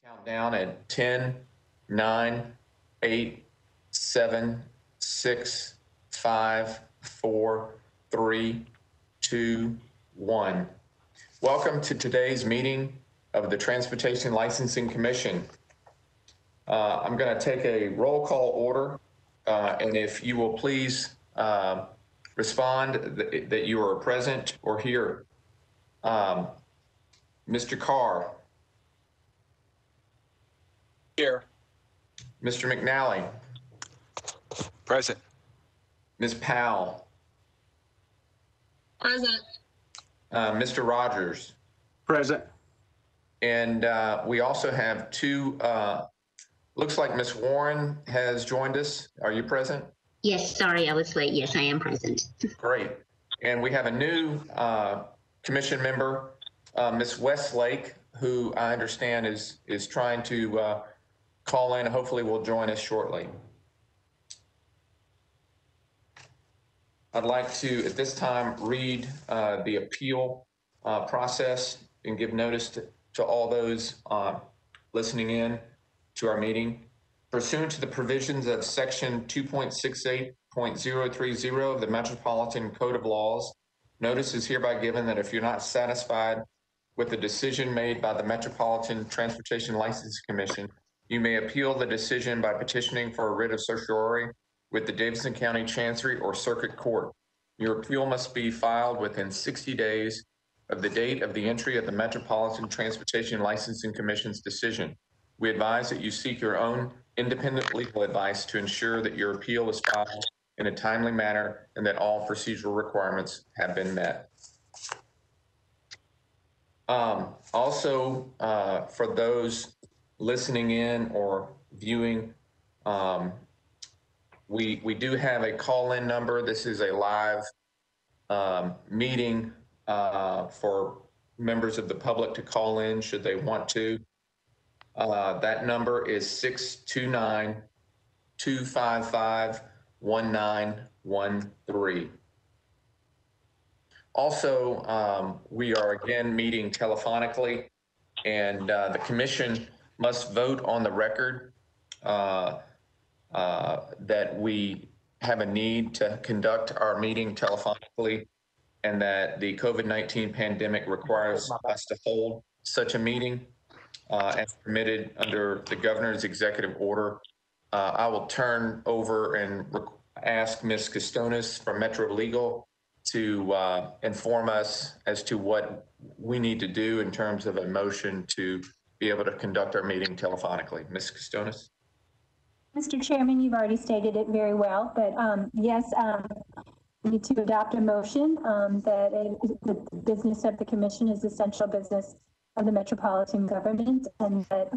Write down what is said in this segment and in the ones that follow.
Count down at 10, 9, 8, 7, 6, 5, 4, 3, 2, 1. Welcome to today's meeting of the Transportation Licensing Commission. I'm going to take a roll call order, and if you will please respond that you are present or here. Mr. Carr. Here. Mr. McNally. Present. Ms. Powell. Present. Mr. Rogers. Present. And we also have two, looks like Ms. Warren has joined us. Are you present? Yes, sorry, I was late. Yes, I am present. Great. And we have a new commission member, Ms. Westlake, who I understand is trying to call in. Hopefully will join us shortly. I'd like to, at this time, read the appeal process and give notice to all those listening in to our meeting. Pursuant to the provisions of section 2.68.030 of the Metropolitan Code of Laws, notice is hereby given that if you're not satisfied with the decision made by the Metropolitan Transportation Licensing Commission, you may appeal the decision by petitioning for a writ of certiorari with the Davidson County Chancery or Circuit Court. Your appeal must be filed within 60 days of the date of the entry of the Metropolitan Transportation Licensing Commission's decision. We advise that you seek your own independent legal advice to ensure that your appeal is filed in a timely manner and that all procedural requirements have been met. Also, for those listening in or viewing, we do have a call-in number. This is a live meeting for members of the public to call in should they want to. That number is 629-255-1913. Also, we are again meeting telephonically, and the commission must vote on the record that we have a need to conduct our meeting telephonically and that the COVID-19 pandemic requires us to hold such a meeting as permitted under the governor's executive order. I will turn over and ask Ms. Costonis from Metro Legal to inform us as to what we need to do in terms of a motion to be able to conduct our meeting telephonically. Ms. Costonis. Mr. Chairman, you've already stated it very well, but yes, we need to adopt a motion that the business of the commission is essential business of the metropolitan government, and that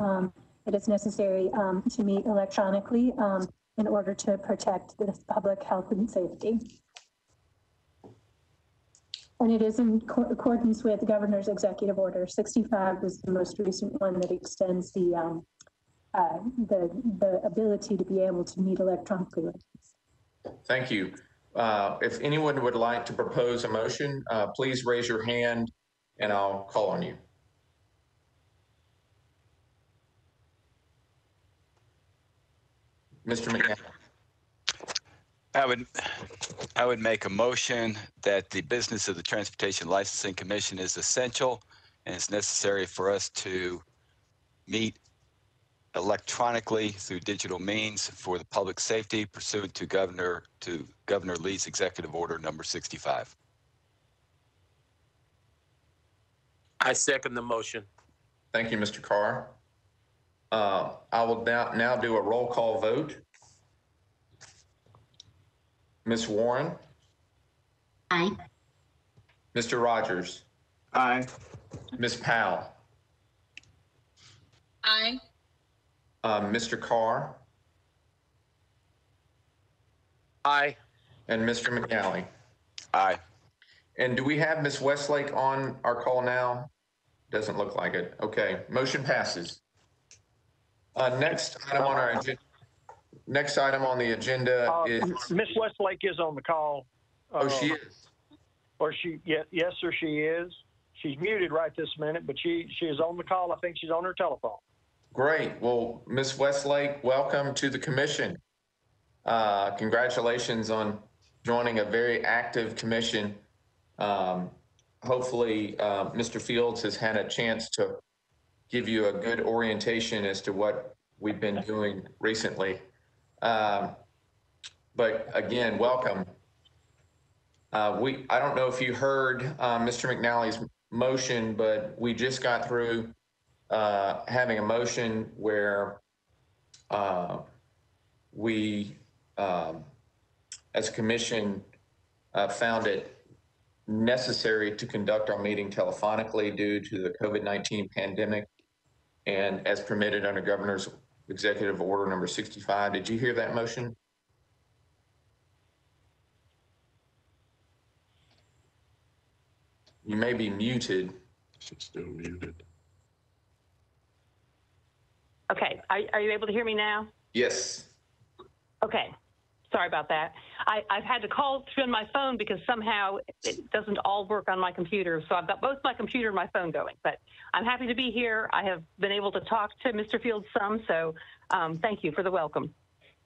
it is necessary to meet electronically in order to protect the public health and safety. And it is in accordance with the governor's executive order. 65 was the most recent one that extends the ability to be able to meet electronically. Thank you. If anyone would like to propose a motion, please raise your hand and I'll call on you. Mr. McNally. I would make a motion that the business of the Transportation Licensing Commission is essential and it's necessary for us to meet electronically through digital means for the public safety pursuant to Governor Lee's executive order number 65. I second the motion. Thank you, Mr. Carr. I will now do a roll call vote. Ms. Warren. Aye. Mr. Rogers. Aye. Ms. Powell. Aye. Mr. Carr. Aye. And Mr. McNally. Aye. And do we have Ms. Westlake on our call now? Doesn't look like it. Okay, motion passes. Next item on our agenda. Next item on the agenda is Miss Westlake is on the call. oh, she is. Or yes, sir, she is. She's muted right this minute, but she is on the call. I think she's on her telephone. Great. Well, Ms. Westlake, welcome to the commission. Congratulations on joining a very active commission. Hopefully, Mr. Fields has had a chance to give you a good orientation as to what we've been doing recently. But again, welcome. I don't know if you heard Mr. McNally's motion, but we just got through having a motion where we, as a commission, found it necessary to conduct our meeting telephonically due to the COVID-19 pandemic and as permitted under Governor's Executive Order number 65. Did you hear that motion? You may be muted. She's still muted. Okay, are you able to hear me now? Yes. Okay, sorry about that. I've had to call through my phone because somehow it doesn't all work on my computer. So I've got both my computer and my phone going, but I'm happy to be here. I have been able to talk to Mr. Fields some, so thank you for the welcome.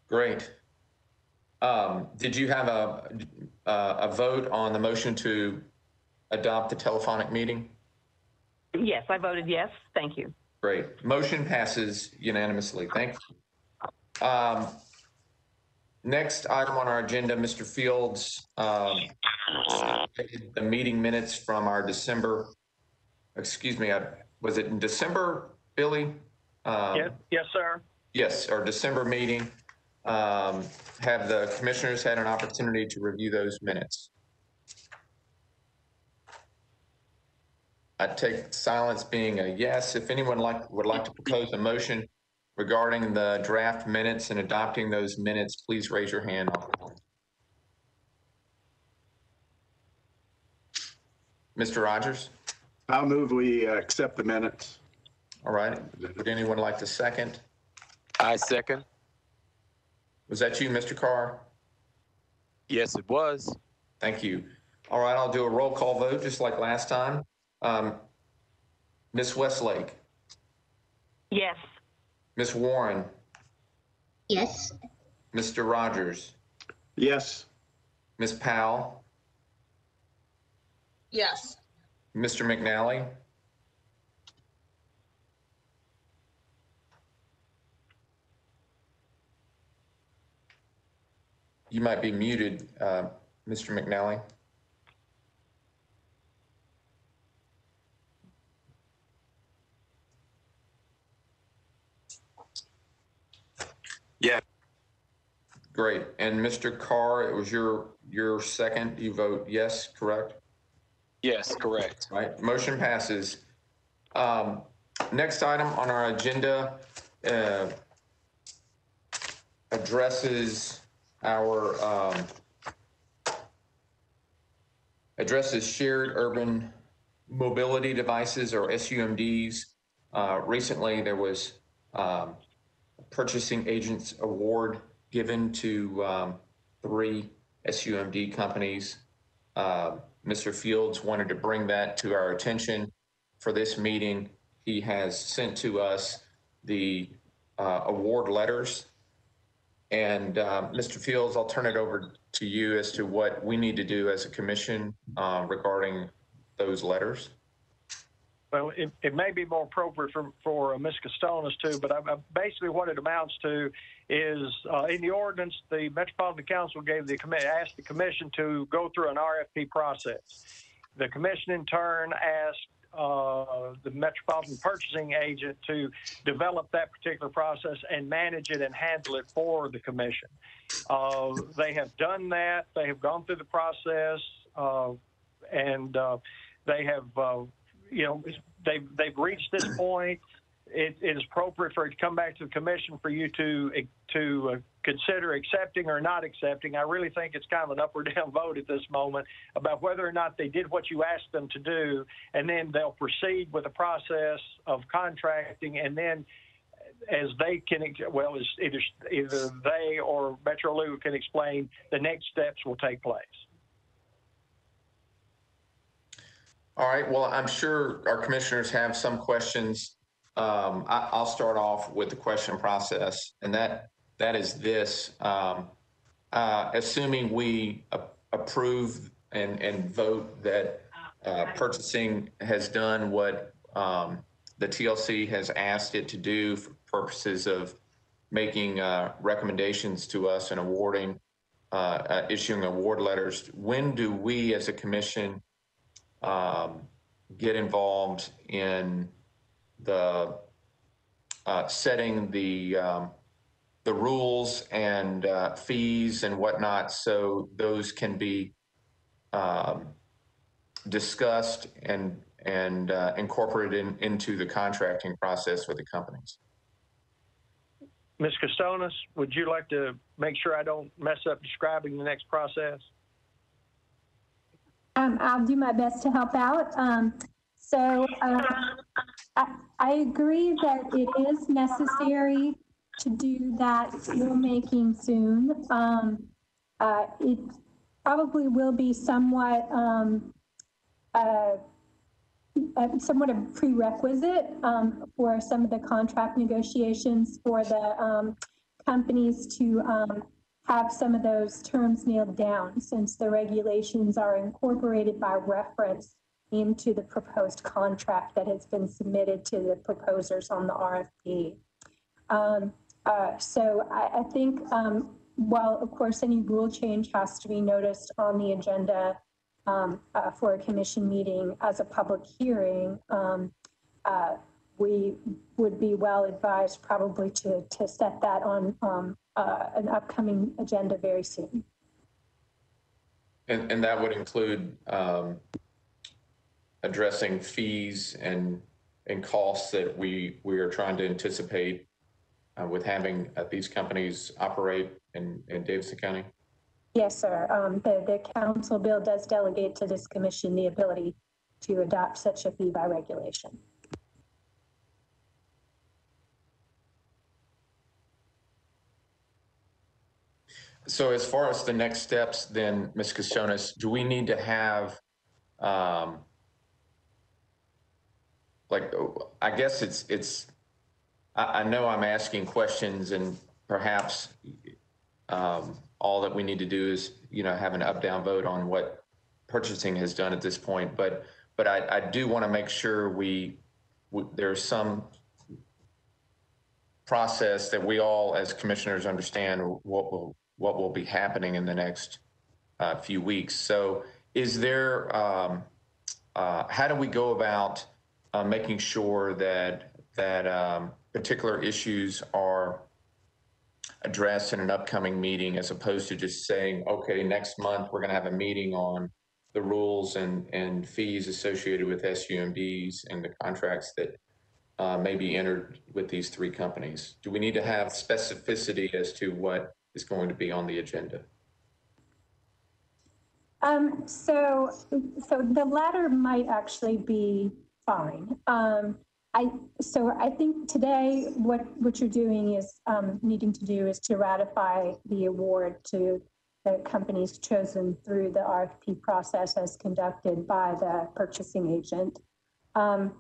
Great. Did you have a vote on the motion to adopt the telephonic meeting? Yes, I voted yes. Thank you. Great. Motion passes unanimously. Thank you. Next item on our agenda, Mr. Fields, the meeting minutes from our December, excuse me, was it in December, Billy? Yes, sir. Yes, our December meeting. Have the commissioners had an opportunity to review those minutes? I take silence being a yes. If anyone would like to propose a motion regarding the draft minutes and adopting those minutes, please raise your hand. Mr. Rogers? I'll move we accept the minutes. All right. Would anyone like to second? I second. Was that you, Mr. Carr? Yes, it was. Thank you. All right, I'll do a roll call vote just like last time. Ms. Westlake? Yes. Ms. Warren? Yes. Mr. Rogers? Yes. Ms. Powell? Yes. Mr. McNally? You might be muted, Mr. McNally. Yeah. Great. And Mr. Carr, it was your second. You vote yes, correct? Yes, correct. Right. Motion passes. Next item on our agenda addresses shared urban mobility devices, or SUMDs. Recently, there was Purchasing Agents Award given to 3 SUMD companies. Mr. Fields wanted to bring that to our attention for this meeting. He has sent to us the award letters. And Mr. Fields, I'll turn it over to you as to what we need to do as a commission regarding those letters. Well, it may be more appropriate for Ms. Costonas too, but basically what it amounts to is in the ordinance, the Metropolitan Council asked the commission to go through an RFP process. The commission in turn asked the Metropolitan purchasing agent to develop that particular process and manage it and handle it for the commission. They have done that. They have gone through the process, and they have, they've reached this point. It is appropriate for it to come back to the commission for you to consider accepting or not accepting. I really think it's kind of an up or down vote at this moment about whether or not they did what you asked them to do, and then they'll proceed with the process of contracting, and then as they can, well, as either they or Metro Legal can explain, the next steps will take place. All right. Well, I'm sure our commissioners have some questions I'll start off with the question process, and that is this. Assuming we approve and vote that purchasing has done what the TLC has asked it to do for purposes of making recommendations to us and awarding, issuing award letters, when do we as a commission get involved in the setting the rules and fees and whatnot, so those can be discussed and incorporated into the contracting process with the companies? Ms. Costonis, would you like to make sure I don't mess up describing the next process? I'll do my best to help out. I agree that it is necessary to do that rulemaking soon. It probably will be somewhat somewhat a prerequisite for some of the contract negotiations for the companies to have some of those terms nailed down, since the regulations are incorporated by reference into the proposed contract that has been submitted to the proposers on the RFP. So I think while of course any rule change has to be noticed on the agenda for a commission meeting as a public hearing, we would be well advised probably to set that on an upcoming agenda very soon. And that would include addressing fees and costs that we are trying to anticipate with having these companies operate in Davidson County? Yes, sir. The council bill does delegate to this commission the ability to adopt such a fee by regulation. So as far as the next steps, then, Ms. Costonis, do we need to have, like, I guess I know I'm asking questions, and perhaps all that we need to do is, have an up-down vote on what purchasing has done at this point. But I do want to make sure there's some process that we all as commissioners understand what will be happening in the next few weeks. So is there, how do we go about making sure that particular issues are addressed in an upcoming meeting, as opposed to just saying, okay, next month we're going to have a meeting on the rules and fees associated with SUMBs and the contracts that may be entered with these three companies? Do we need to have specificity as to what is going to be on the agenda? So the latter might actually be fine. I think today what you're doing is needing to do is to ratify the award to the companies chosen through the RFP process as conducted by the purchasing agent. Kind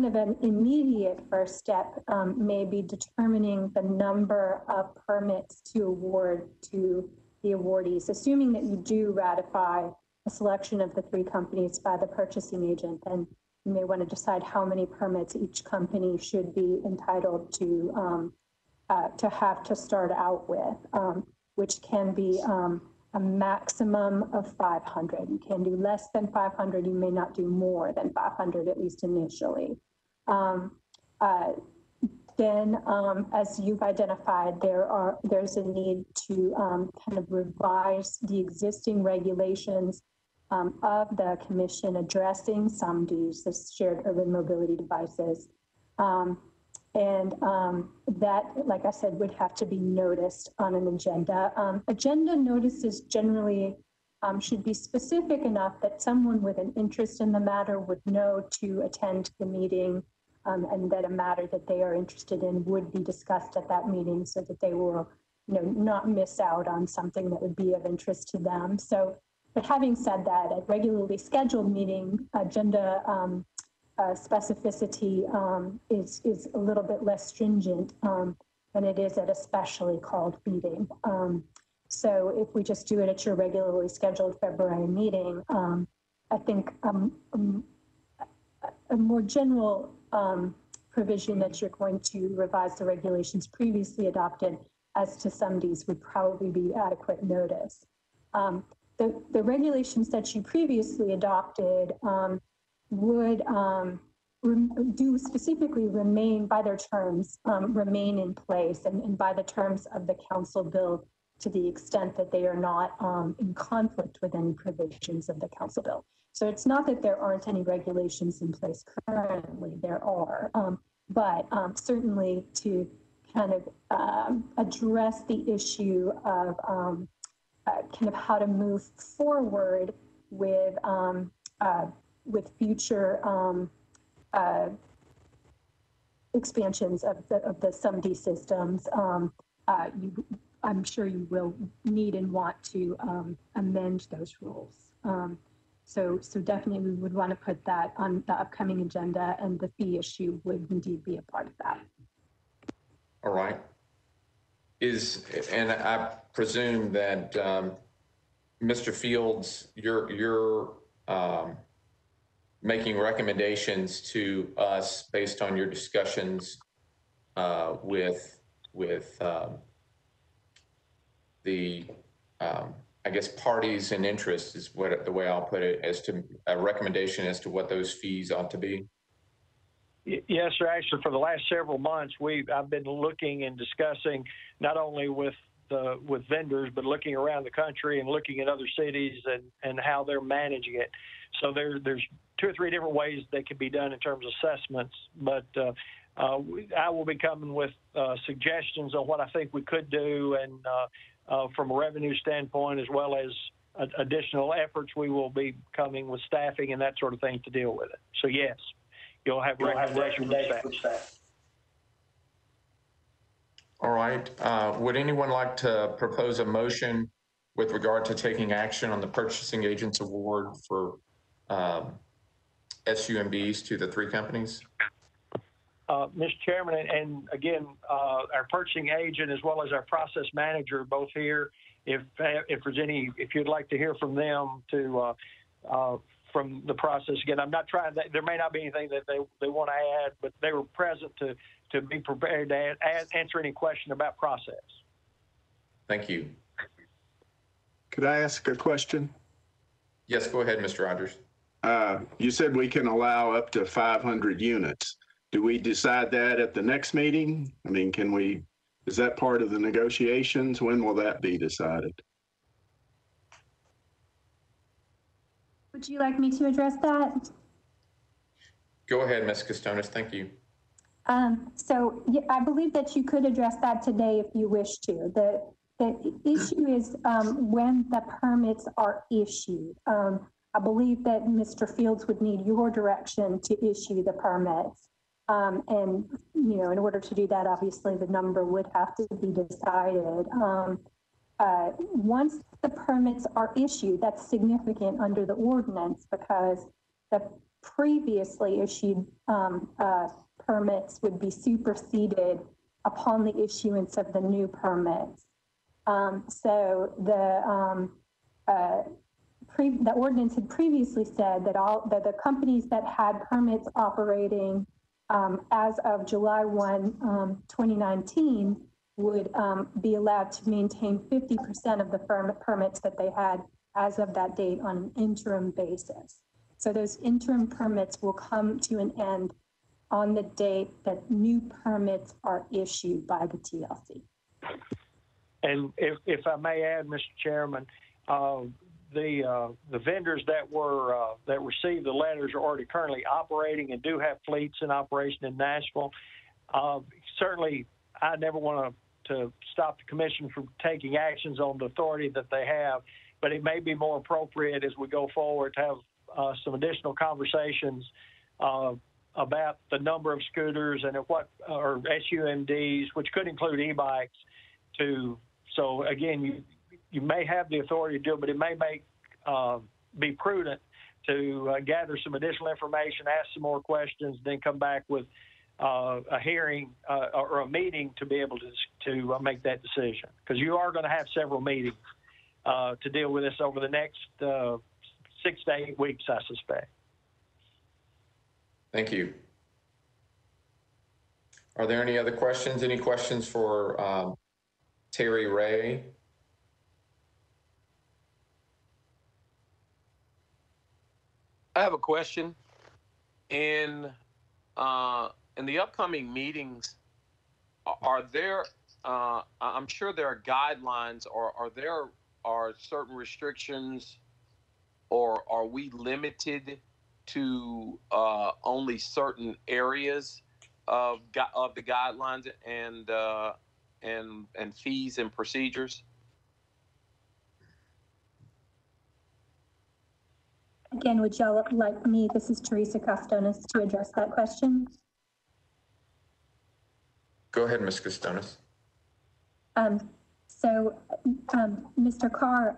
of an immediate first step may be determining the number of permits to award to the awardees, assuming that you do ratify a selection of the three companies by the purchasing agent. And you may want to decide how many permits each company should be entitled to have to start out with, which can be a maximum of 500. You can do less than 500. You may not do more than 500, at least initially. Then, as you've identified, there's a need to kind of revise the existing regulations of the commission addressing SUMDs, the shared urban mobility devices. That, like I said, would have to be noticed on an agenda. Agenda notices generally should be specific enough that someone with an interest in the matter would know to attend the meeting, and that a matter that they are interested in would be discussed at that meeting, so that they will, not miss out on something that would be of interest to them. So, but having said that, a regularly scheduled meeting agenda specificity is a little bit less stringent than it is at a specially called meeting. So if we just do it at your regularly scheduled February meeting, I think a more general provision that you're going to revise the regulations previously adopted as to summaries would probably be adequate notice. The regulations that you previously adopted would do specifically remain by their terms, remain in place and by the terms of the council bill to the extent that they are not in conflict with any provisions of the council bill. So it's not that there aren't any regulations in place currently, there are, but certainly to kind of address the issue of kind of how to move forward with future expansions of the SUMD systems. I'm sure you will need and want to amend those rules. So definitely we would want to put that on the upcoming agenda, and the fee issue would indeed be a part of that. All right. And I presume that Mr. Fields, you're making recommendations to us based on your discussions with the I guess parties and interests is what the way I'll put it, as to a recommendation as to what those fees ought to be. Yes, sir. Actually, for the last several months, I've been looking and discussing not only with vendors, but looking around the country and looking at other cities and how they're managing it. So there's 2 or 3 different ways they can be done in terms of assessments, but I will be coming with suggestions on what I think we could do, and from a revenue standpoint, as well as additional efforts, we will be coming with staffing and that sort of thing to deal with it. So yes, you'll have recommendations for staff. All right. Would anyone like to propose a motion with regard to taking action on the purchasing agent's award for SUMBs to the 3 companies? Mr. Chairman, and again, our purchasing agent as well as our process manager are both here. If you'd like to hear from them from the process, again, I'm not trying that there may not be anything that they want to add, but they were present to be prepared to answer any question about process. Thank you. Could I ask a question? Yes, go ahead, Mr. Rogers. You said we can allow up to 500 units. Do we decide that at the next meeting? I mean, is that part of the negotiations? When will that be decided? Would you like me to address that? Go ahead, Ms. Costonis. Thank you. So yeah, I believe that you could address that today if you wish to. The issue is when the permits are issued. I believe that Mr. Fields would need your direction to issue the permits. And, you know, in order to do that, obviously the number would have to be decided. Once the permits are issued, that's significant under the ordinance because the previously issued permits would be superseded upon the issuance of the new permits. So the ordinance had previously said that that the companies that had permits operating as of July 1, 2019 would be allowed to maintain 50% of the permits that they had as of that date on an interim basis. So those interim permits will come to an end on the date that new permits are issued by the TLC. And if I may add, Mr. Chairman, the vendors that received the letters are already currently operating and do have fleets in operation in Nashville. Certainly, I never want to stop the commission from taking actions on the authority that they have, but it may be more appropriate as we go forward to have some additional conversations about the number of scooters and or SUMDs, which could include e-bikes. So again, you may have the authority to do it, but it may be prudent to gather some additional information, ask some more questions, then come back with a hearing or a meeting to be able to make that decision. Because you are going to have several meetings to deal with this over the next 6 to 8 weeks, I suspect. Thank you. Are there any other questions? Any questions for Terry Ray? I have a question. In the upcoming meetings, are there? I'm sure there are guidelines, or are certain restrictions, or are we limited to only certain areas of the guidelines and fees and procedures? Again, would y'all like me, this is Teresa Costonis, to address that question? Go ahead, Ms. Costonis. Mr. Carr,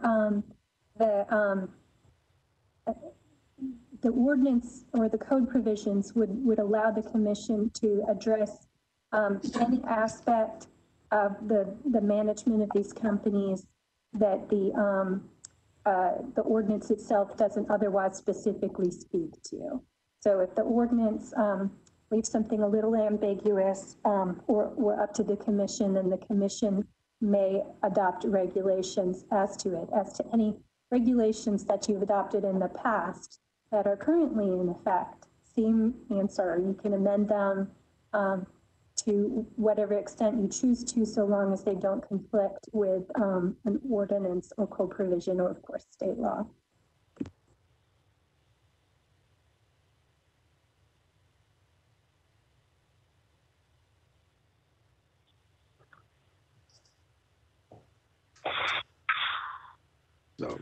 the ordinance or the code provisions would allow the commission to address any aspect of the management of these companies that the ordinance itself doesn't otherwise specifically speak to. So if the ordinance leaves something a little ambiguous or up to the commission, then the commission may adopt regulations as to it, as to any regulations that you've adopted in the past that are currently in effect. Same answer, you can amend them to whatever extent you choose to, so long as they don't conflict with an ordinance or code provision or, of course, state law. So,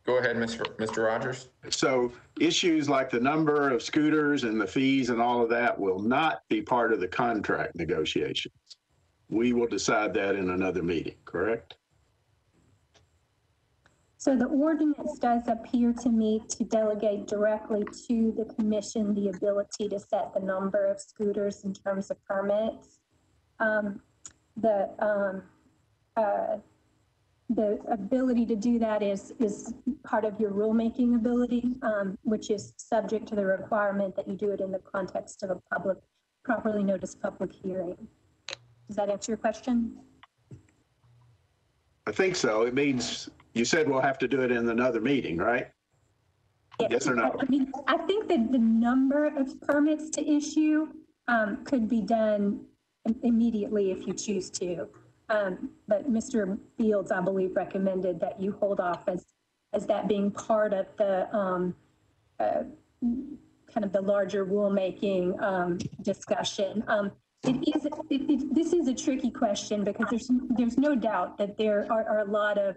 Go ahead, Mr. Rogers. so issues like the number of scooters and the fees and all of that will not be part of the contract negotiations. We will decide that in another meeting, correct? So the ordinance does appear to me to delegate directly to the commission the ability to set the number of scooters in terms of permits. The ability to do that is part of your rulemaking ability, which is subject to the requirement that you do it in the context of a properly noticed public hearing. Does that answer your question? I think so. It means you said we'll have to do it in another meeting, right? Yes or no? I mean, I think that the number of permits to issue could be done immediately if you choose to. But Mr. Fields, I believe, recommended that you hold off as that being part of the kind of the larger rulemaking discussion. This is a tricky question because there's no doubt that there are a lot of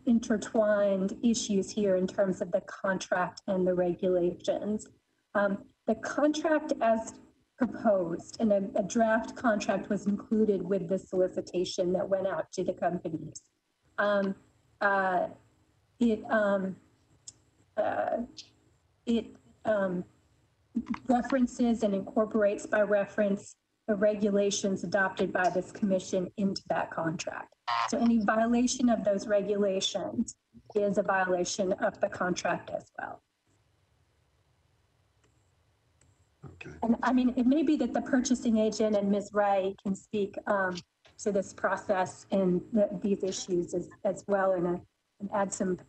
intertwined issues here in terms of the contract and the regulations. The contract as proposed, and a draft contract was included with the solicitation that went out to the companies. It references and incorporates by reference the regulations adopted by this commission into that contract. So any violation of those regulations is a violation of the contract as well. Okay. And I mean, it may be that the purchasing agent and Ms. Ray can speak to this process and these issues as well, and add some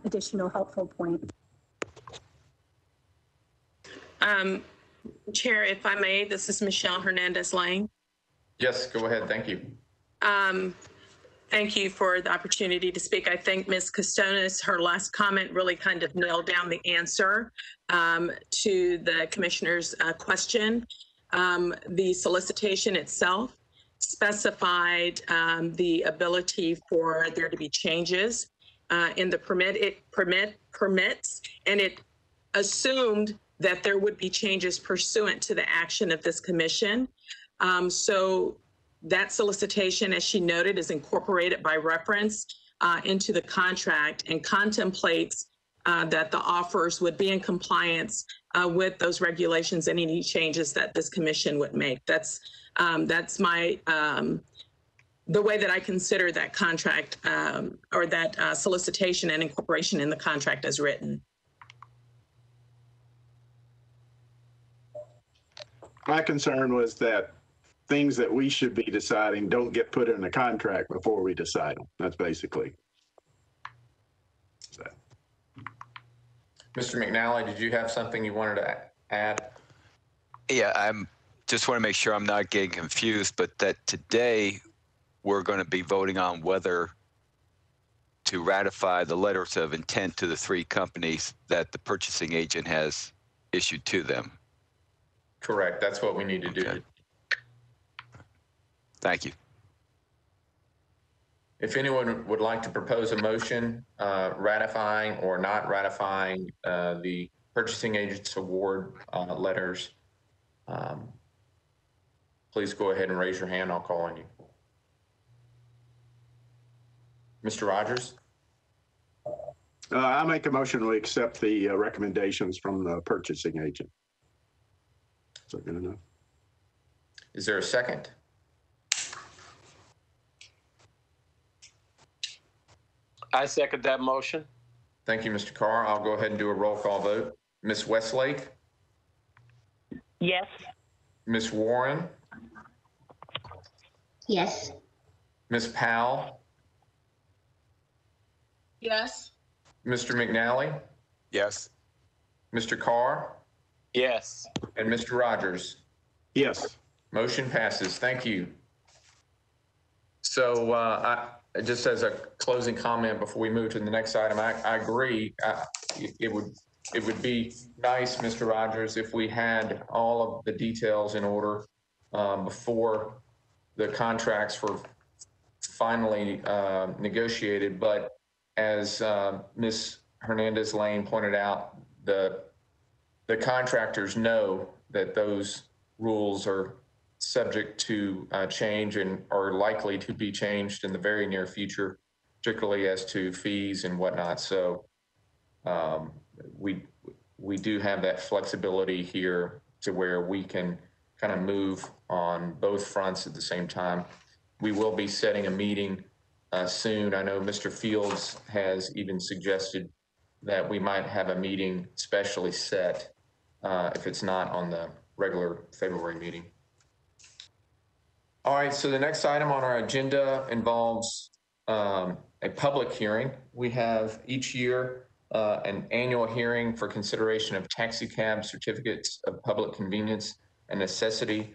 additional helpful points. Chair, if I may, this is Michelle Hernandez-Lang. Yes, go ahead. Thank you. Thank you for the opportunity to speak. I think Ms. Costonis, her last comment really kind of nailed down the answer to the commissioner's question. The solicitation itself specified the ability for there to be changes in the permits, and it assumed that there would be changes pursuant to the action of this commission. So that solicitation, as she noted, is incorporated by reference into the contract and contemplates that the offers would be in compliance with those regulations and any changes that this commission would make. That's my the way that I consider that contract or that solicitation and incorporation in the contract as written. My concern was that things that we should be deciding don't get put in a contract before we decide them. That's basically. So. Mr. McNally, did you have something you wanted to add? Yeah, I'm just want to make sure I'm not getting confused, but that today we're going to be voting on whether to ratify the letters of intent to the 3 companies that the purchasing agent has issued to them. Correct. That's what we need to do. Okay. Thank you. If anyone would like to propose a motion ratifying or not ratifying the purchasing agent's award letters, please go ahead and raise your hand. I'll call on you. Mr. Rogers? I make a motion to accept the recommendations from the purchasing agent. Is that good enough? Is there a second? I second that motion. Thank you, Mr. Carr. I'll go ahead and do a roll call vote. Ms. Westlake? Yes. Ms. Warren? Yes. Ms. Powell? Yes. Mr. McNally? Yes. Mr. Carr? Yes. And Mr. Rogers? Yes. Motion passes. Thank you. So just as a closing comment before we move to the next item, I agree. It would be nice, Mr. Rogers, if we had all of the details in order before the contracts were finally negotiated. But as Ms. Hernandez-Lane pointed out, the contractors know that those rules are subject to change and are likely to be changed in the very near future, particularly as to fees and whatnot. So we do have that flexibility here to where we can kind of move on both fronts at the same time. We will be setting a meeting soon. I know Mr. Fields has even suggested that we might have a meeting specially set if it's not on the regular February meeting. All right, so the next item on our agenda involves a public hearing. We have each year an annual hearing for consideration of taxicab certificates of public convenience and necessity.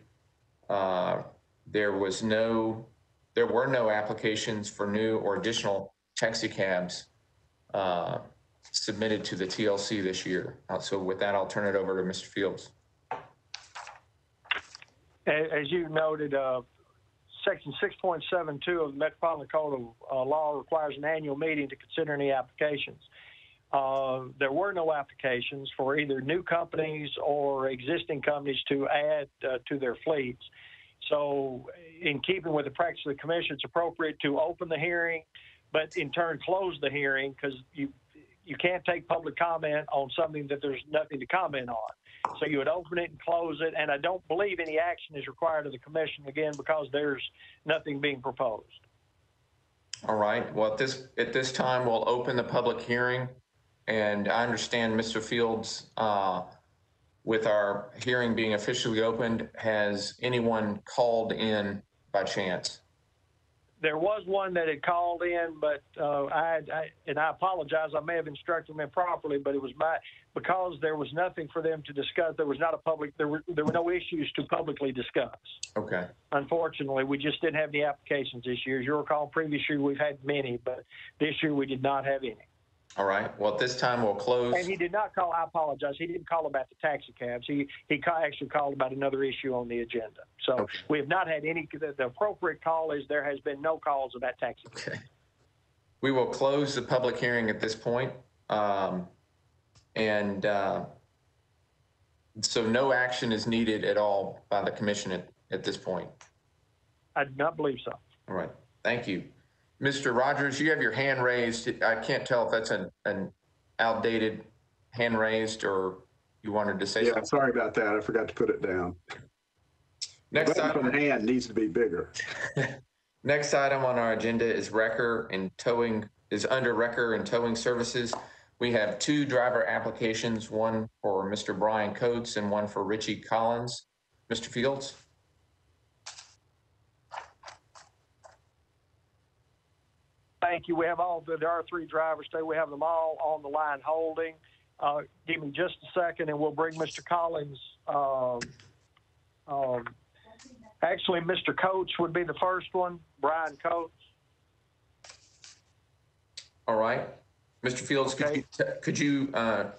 There were no applications for new or additional taxicabs submitted to the TLC this year. So with that, I'll turn it over to Mr. Fields. As you noted, Section 6.72 of the Metropolitan Code of Law requires an annual meeting to consider any applications. There were no applications for either new companies or existing companies to add to their fleets. So in keeping with the practice of the commission, it's appropriate to open the hearing, but in turn close the hearing, because you can't take public comment on something that there's nothing to comment on. So you would open it and close it, and I don't believe any action is required of the commission, again, because there's nothing being proposed. All right, well, at this time, we'll open the public hearing, and I understand Mr. Fields, with our hearing being officially opened, has anyone called in by chance? There was one that had called in, but I apologize. I may have instructed them improperly, but it was because there was nothing for them to discuss. There was not a public. There were no issues to publicly discuss. Okay. Unfortunately, we just didn't have any applications this year. As you recall, previous year we've had many, but this year we did not have any. All right. Well, at this time we'll close. And he did not call. I apologize. He didn't call about the taxicabs. He actually called about another issue on the agenda. So okay. We have not had any. The appropriate call is there has been no calls about taxicabs. Okay. We will close the public hearing at this point, so no action is needed at all by the commission at this point. I do not believe so. All right. Thank you. Mr. Rogers, you have your hand raised. I can't tell if that's an outdated hand raised or you wanted to say Yeah, something. sorry about that. I forgot to put it down. Next The button item, for the hand needs to be bigger. next item on our agenda is wrecker and towing, is under wrecker and towing services. We have 2 driver applications, one for Mr. Brian Coates and one for Richie Collins. Mr. Fields? Thank you. We have there are 3 drivers today. We have them all on the line holding. Give me just a second and we'll bring Mr. Collins. Actually, Mr. Coates would be the first one, Brian Coates. All right. Mr. Fields, Okay. could you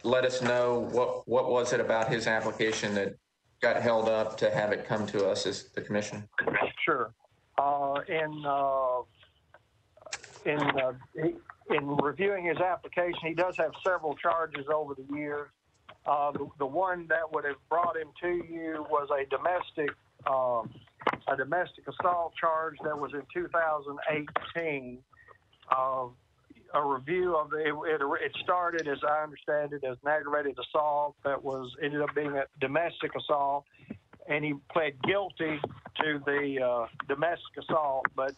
let us know what was it about his application that got held up to have it come to us as the commission? Sure. In reviewing his application, he does have several charges over the years. The one that would have brought him to you was a domestic assault charge that was in 2018. A review of it started, as I understand it, as an aggravated assault that ended up being a domestic assault, and he pled guilty to the domestic assault. But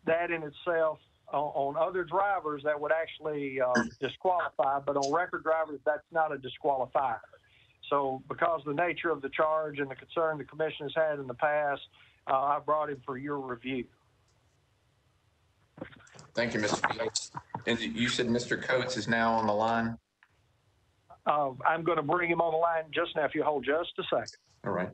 that in itself, on other drivers, that would actually disqualify, but on record drivers, that's not a disqualifier. So because of the nature of the charge and the concern the commission has had in the past, I brought him for your review. Thank you, Mr. Fields. And you said Mr. Coates is now on the line? I'm going to bring him on the line just now, if you hold just a second. All right.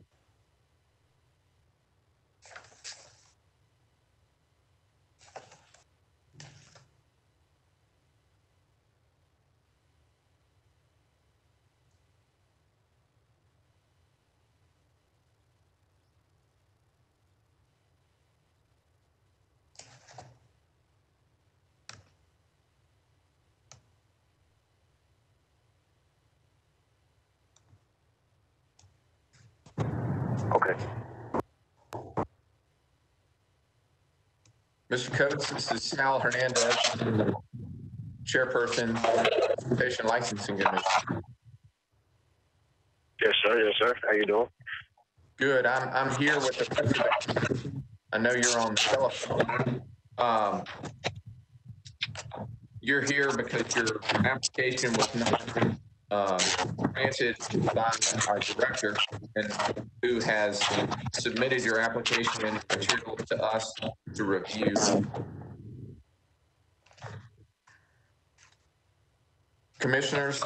Okay. Mr. Coates, this is Sal Hernandez, Chairperson, Transportation Licensing Commission. Yes, sir. Yes, sir. How you doing? Good. I'm here with the president. I know you're on the telephone. You're here because your application was not granted by our director, and who has submitted your application and material to us to review. Commissioners,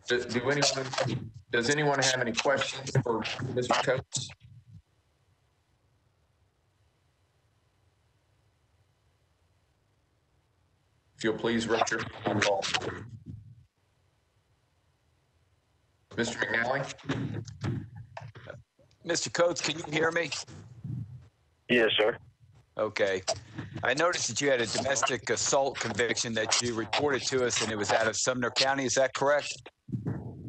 does anyone have any questions for Mr. Coates? If you'll please raise your hand. Mr. McNally? Mr. Coates, can you hear me? Yes, sir. Okay. I noticed that you had a domestic assault conviction that you reported to us, and it was out of Sumner County. Is that correct?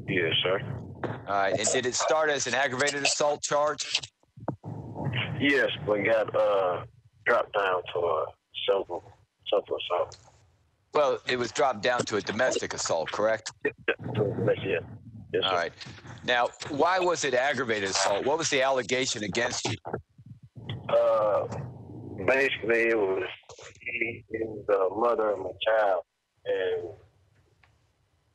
Yes, sir. All right. And did it start as an aggravated assault charge? Yes, but got dropped down to a simple assault. Well, it was dropped down to a domestic assault, correct? Yeah. Yes, All sir. right. Now, why was it aggravated assault? What was the allegation against you? Basically, it was the mother of my child, and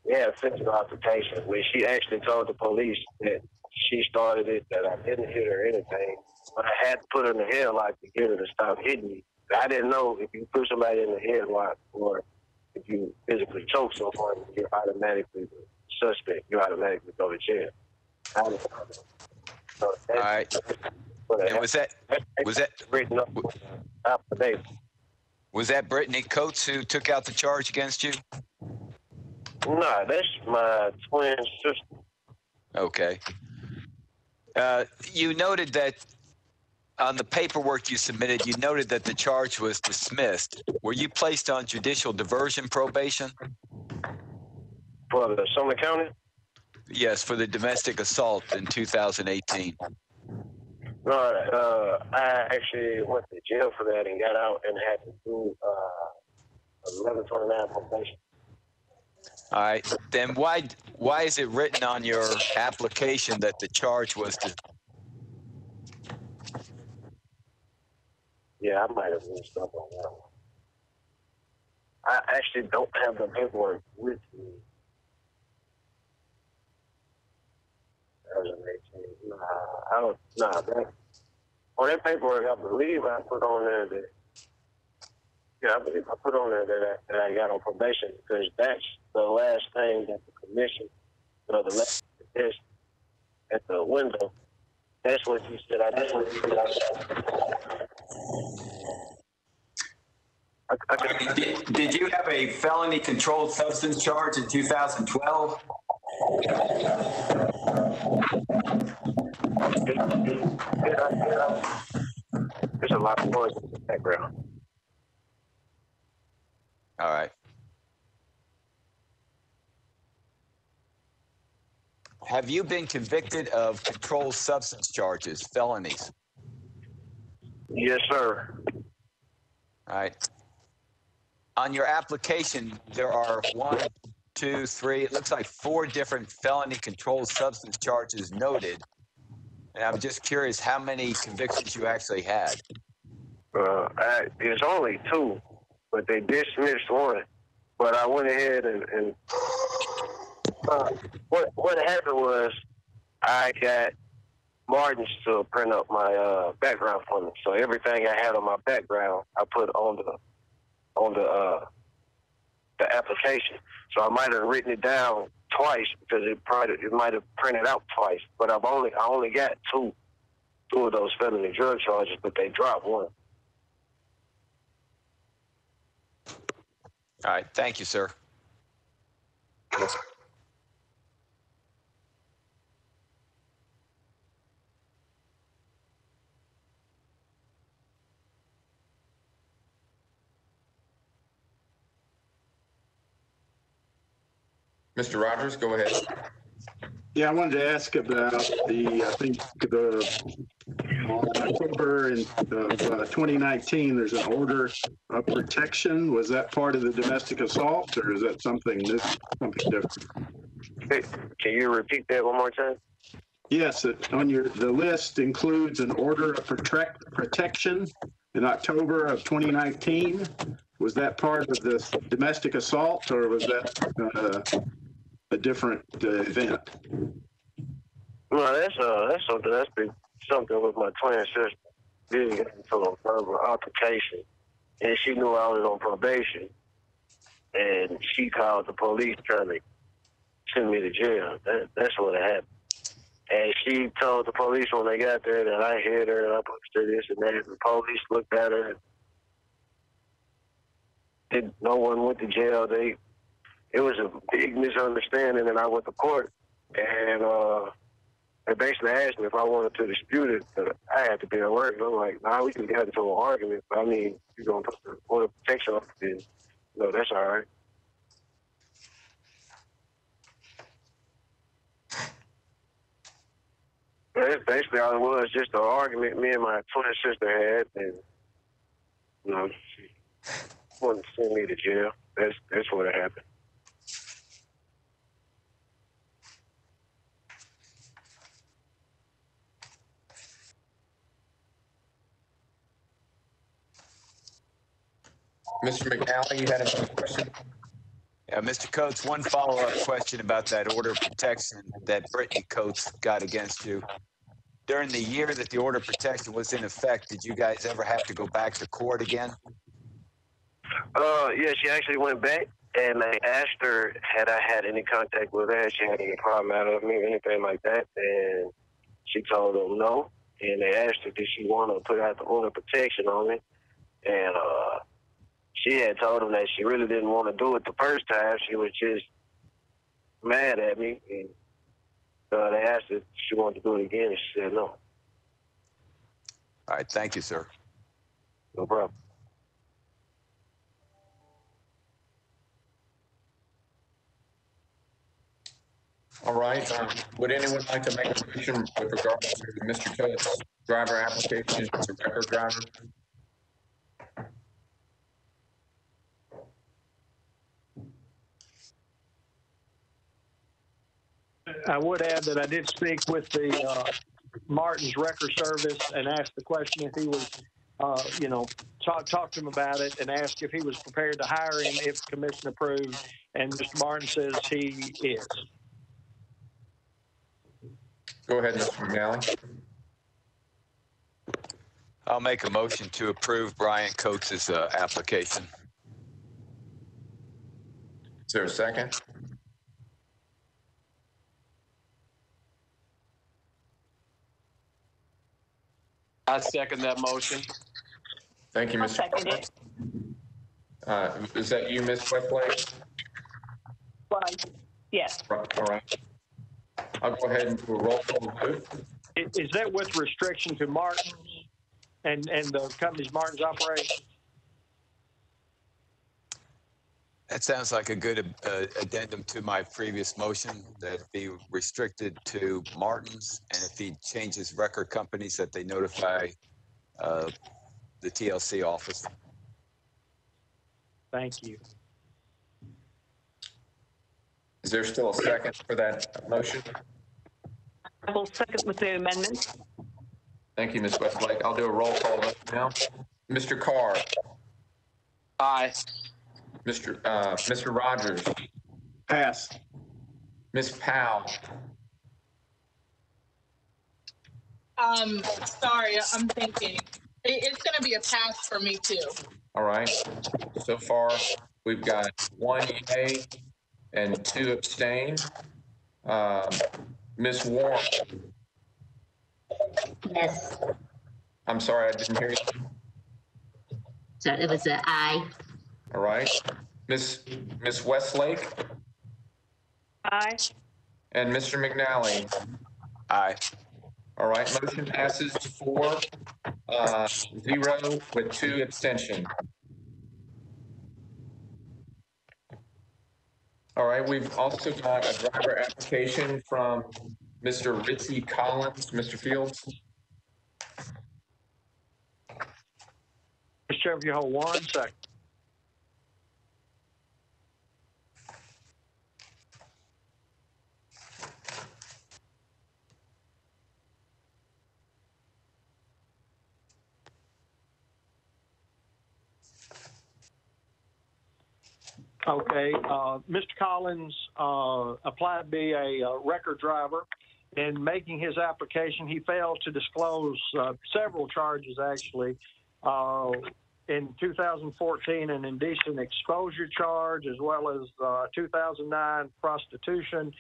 we had a physical altercation where she actually told the police that she started it, that I didn't hit her or anything, but I had to put her in the headlock to get her to stop hitting me. I didn't know if you put somebody in the headlock or if you physically choke someone, you're automatically the suspect. You automatically go to jail. So All right. And was that written up after Davidson? Was that Brittany Coates who took out the charge against you? Nah, that's my twin sister. Okay. You noted that on the paperwork you submitted, you noted that the charge was dismissed. Were you placed on judicial diversion probation? For the Sumner County? Yes, for the domestic assault in 2018. No, I actually went to jail for that and got out and had to do 1129 probation. All right, then why is it written on your application that the charge was to? Yeah, I might have messed up on that one. I actually don't have the paperwork with me. 2018. I don't. That on that paperwork, I believe I put on there that. Yeah, I believe I put on there that I got on probation because that's the last thing that the commission, the last test at the window. That's what you said. Did you have a felony controlled substance charge in 2012? There's a lot of noise in the background. All right. Have you been convicted of controlled substance charges, felonies? Yes, sir. All right. On your application, there are 1, 2, 3, it looks like 4 different felony controlled substance charges noted. And I'm just curious how many convictions you actually had. It's only 2, but they dismissed 1. But I went ahead and what happened was I got Martins to print up my background for me. So everything I had on my background, I put on the application. So I might have written it down twice because it might have printed out twice. But I only got two of those felony drug charges, but they dropped 1. All right. Thank you, sir. Mr. Rogers, go ahead. Yeah, I wanted to ask about October of 2019, there's an order of protection. Was that part of the domestic assault, or is that something different? Hey, can you repeat that one more time? Yes, the list includes an order of protection in October of 2019. Was that part of the domestic assault, or was that a different event? Well, that's something with my twin sister. Didn't get into a verbal altercation, and she knew I was on probation, and she called the police trying to send me to jail. That's what happened. And she told the police when they got there that I hit her and I pushed her this and that. And the police looked at her. No one went to jail. It was a big misunderstanding, and I went to court. And they basically asked me if I wanted to dispute it, but I had to be at work. And I'm like, nah, we can get into an argument. But I mean, you're going to put the order of protection up, then no, that's all right. That's basically all it was, just an argument me and my twin sister had, and she wanted to send me to jail. That's what happened. Mr. McNally, you had a question? Yeah, Mr. Coates, one follow-up question about that order of protection that Brittany Coates got against you. During the year that the order of protection was in effect, did you guys ever have to go back to court again? Yeah, she actually went back, and they asked her had I had any contact with her, she had any problem out of me, anything like that, and she told them no. And they asked her, did she want to put out the order of protection on me? And she had told them that she really didn't want to do it the first time. She was just mad at me. And they asked her if she wanted to do it again, and she said no. All right. Thank you, sir. No problem. All right. Would anyone like to make a motion with regards to Mr. Coates' driver application as a record driver? I would add that I did speak with the Martin's Record Service and asked the question if he was, talk to him about it and ask if he was prepared to hire him if the commission approved. And Mr. Martin says he is. Go ahead, Mr. McNally. I'll make a motion to approve Brian Coates' application. Is there a second? I second that motion. Thank you, I'll Mr. second it. Is that you, Ms. Westlake? Yes. All right. I'll go ahead and do a roll call vote. Is that with restriction to Martin's and the company's Martin's operations? That sounds like a good addendum to my previous motion, that it be restricted to Martin's, and if he changes record companies, that they notify the TLC office. Thank you. Is there still a second for that motion? I will second with the amendment. Thank you, Ms. Westlake. I'll do a roll call vote now. Mr. Carr. Aye. Mr. Rogers. Pass. Ms. Powell. Sorry, I'm thinking. It's going to be a pass for me too. All right. So far, we've got 1 yay and 2 abstain. Ms. Warren. Yes. I'm sorry, I didn't hear you. So it was an aye. All right. Ms. Westlake Aye. and Mr. McNally. Aye. All right. Motion passes 4-0 with 2 abstentions. All right. We've also got a driver application from Mr. Ritzy Collins. Mr. Fields. Mr. Chairman, if you hold 1 second. Okay, Mr. Collins applied to be a record driver. In making his application, he failed to disclose several charges, actually. In 2014, an indecent exposure charge, as well as 2009 prostitution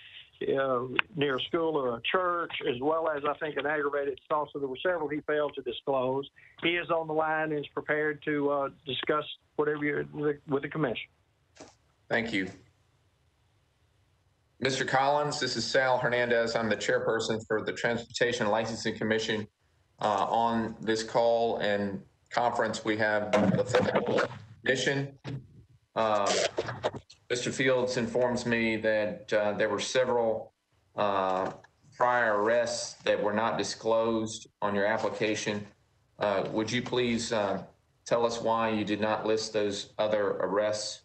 near a school or a church, as well as, I think, an aggravated assault. So there were several he failed to disclose. He is on the line and is prepared to discuss whatever with the commission. Thank you. Mr. Collins, this is Sal Hernandez. I'm the chairperson for the Transportation Licensing Commission. On this call and conference, we have the commission. Mr. Fields informs me that there were several prior arrests that were not disclosed on your application. Would you please tell us why you did not list those other arrests?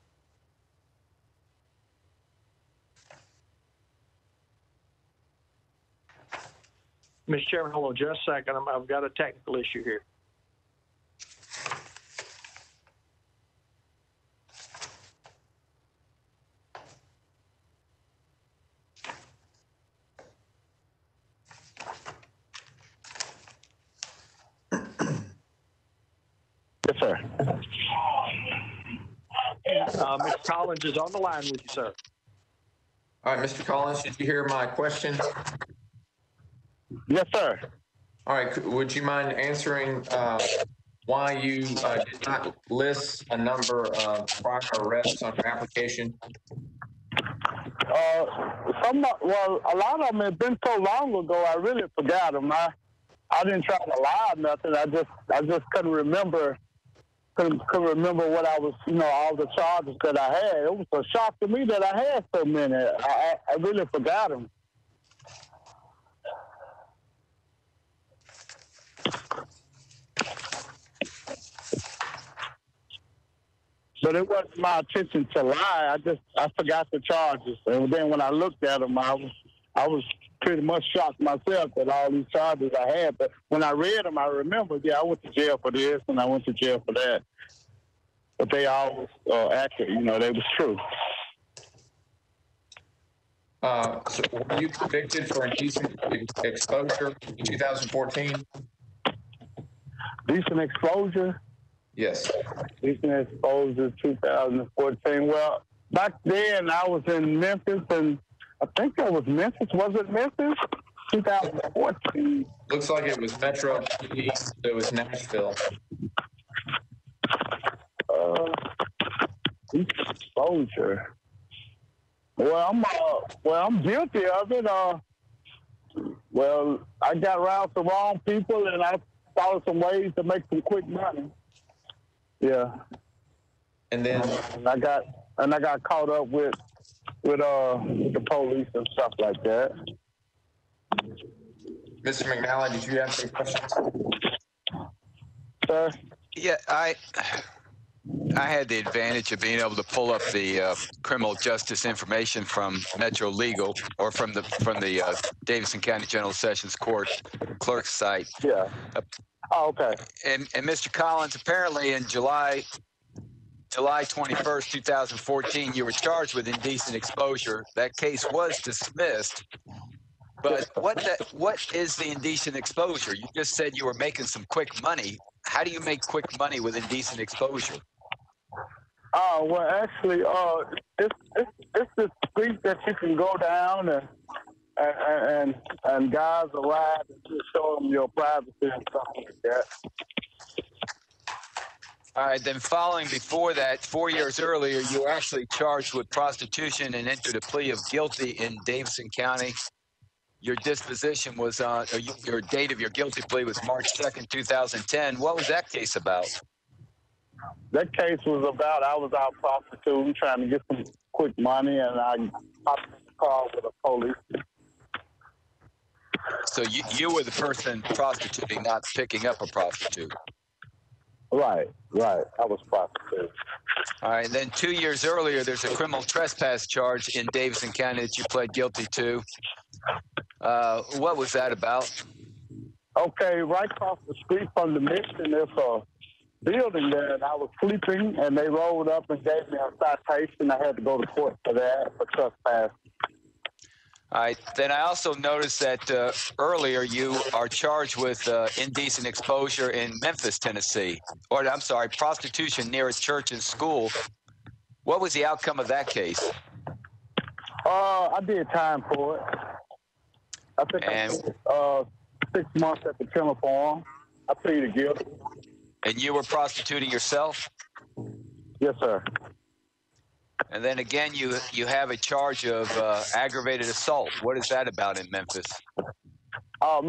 Mr. Chairman, hold on just a second. I've got a technical issue here. Yes, sir. Mr. Collins is on the line with you, sir. All right, Mr. Collins, did you hear my question? Yes, sir. All right, would you mind answering why you did not list a number of prior arrests on your application? Well, a lot of them have been so long ago, I really forgot them. I didn't try to lie or nothing. I just couldn't remember what I was, all the charges that I had. It was a shock to me that I had so many. I really forgot them. But it wasn't my intention to lie. I forgot the charges, and then when I looked at them, I I was pretty much shocked myself at all these charges I had. But when I read them, I remembered, I went to jail for this and I went to jail for that. But they all was accurate, they was true. So were you convicted for indecent exposure in 2014? Decent exposure? Yes. Decent exposure 2014. Well, back then I was in Memphis, and I think that was Memphis. Was it Memphis? 2014. Looks like it was Metro. It was Nashville. Exposure. Well, I'm guilty of it. Well, I got around some wrong people, and I found some ways to make some quick money. Yeah. And then I got caught up with the police and stuff like that. Mr. McNally, did you have any questions? Sir? Yeah, I had the advantage of being able to pull up the criminal justice information from Metro Legal or from the Davidson County General Sessions Court clerk's site. Yeah. Oh, okay. And Mr. Collins, apparently in July 21st, 2014, you were charged with indecent exposure. That case was dismissed. But what is the indecent exposure? You just said you were making some quick money. How do you make quick money with indecent exposure? Well, actually, it's the street that you can go down and guys arrive and just show them your privacy and stuff like that. All right, then following before that, 4 years earlier, you were actually charged with prostitution and entered a plea of guilty in Davidson County. Your disposition was your date of your guilty plea was March 2nd, 2010. What was that case about? That case was about I was out prostituting, trying to get some quick money, and I hopped in the car with the police. So you were the person prostituting, not picking up a prostitute. Right. I was prostituting. All right. Then 2 years earlier, there's a criminal trespass charge in Davidson County that you pled guilty to. What was that about? Okay, right across the street from the mission, there's a building there, and I was sleeping, and they rolled up and gave me a citation. I had to go to court for that, for trespass. All right. Then I also noticed that earlier you are charged with indecent exposure in Memphis, Tennessee. Or, I'm sorry, prostitution near a church and school. What was the outcome of that case? I did time for it. I think I did 6 months at the kennel farm. I pleaded guilty. And you were prostituting yourself? Yes, sir. And then again, you have a charge of aggravated assault. What is that about in Memphis? My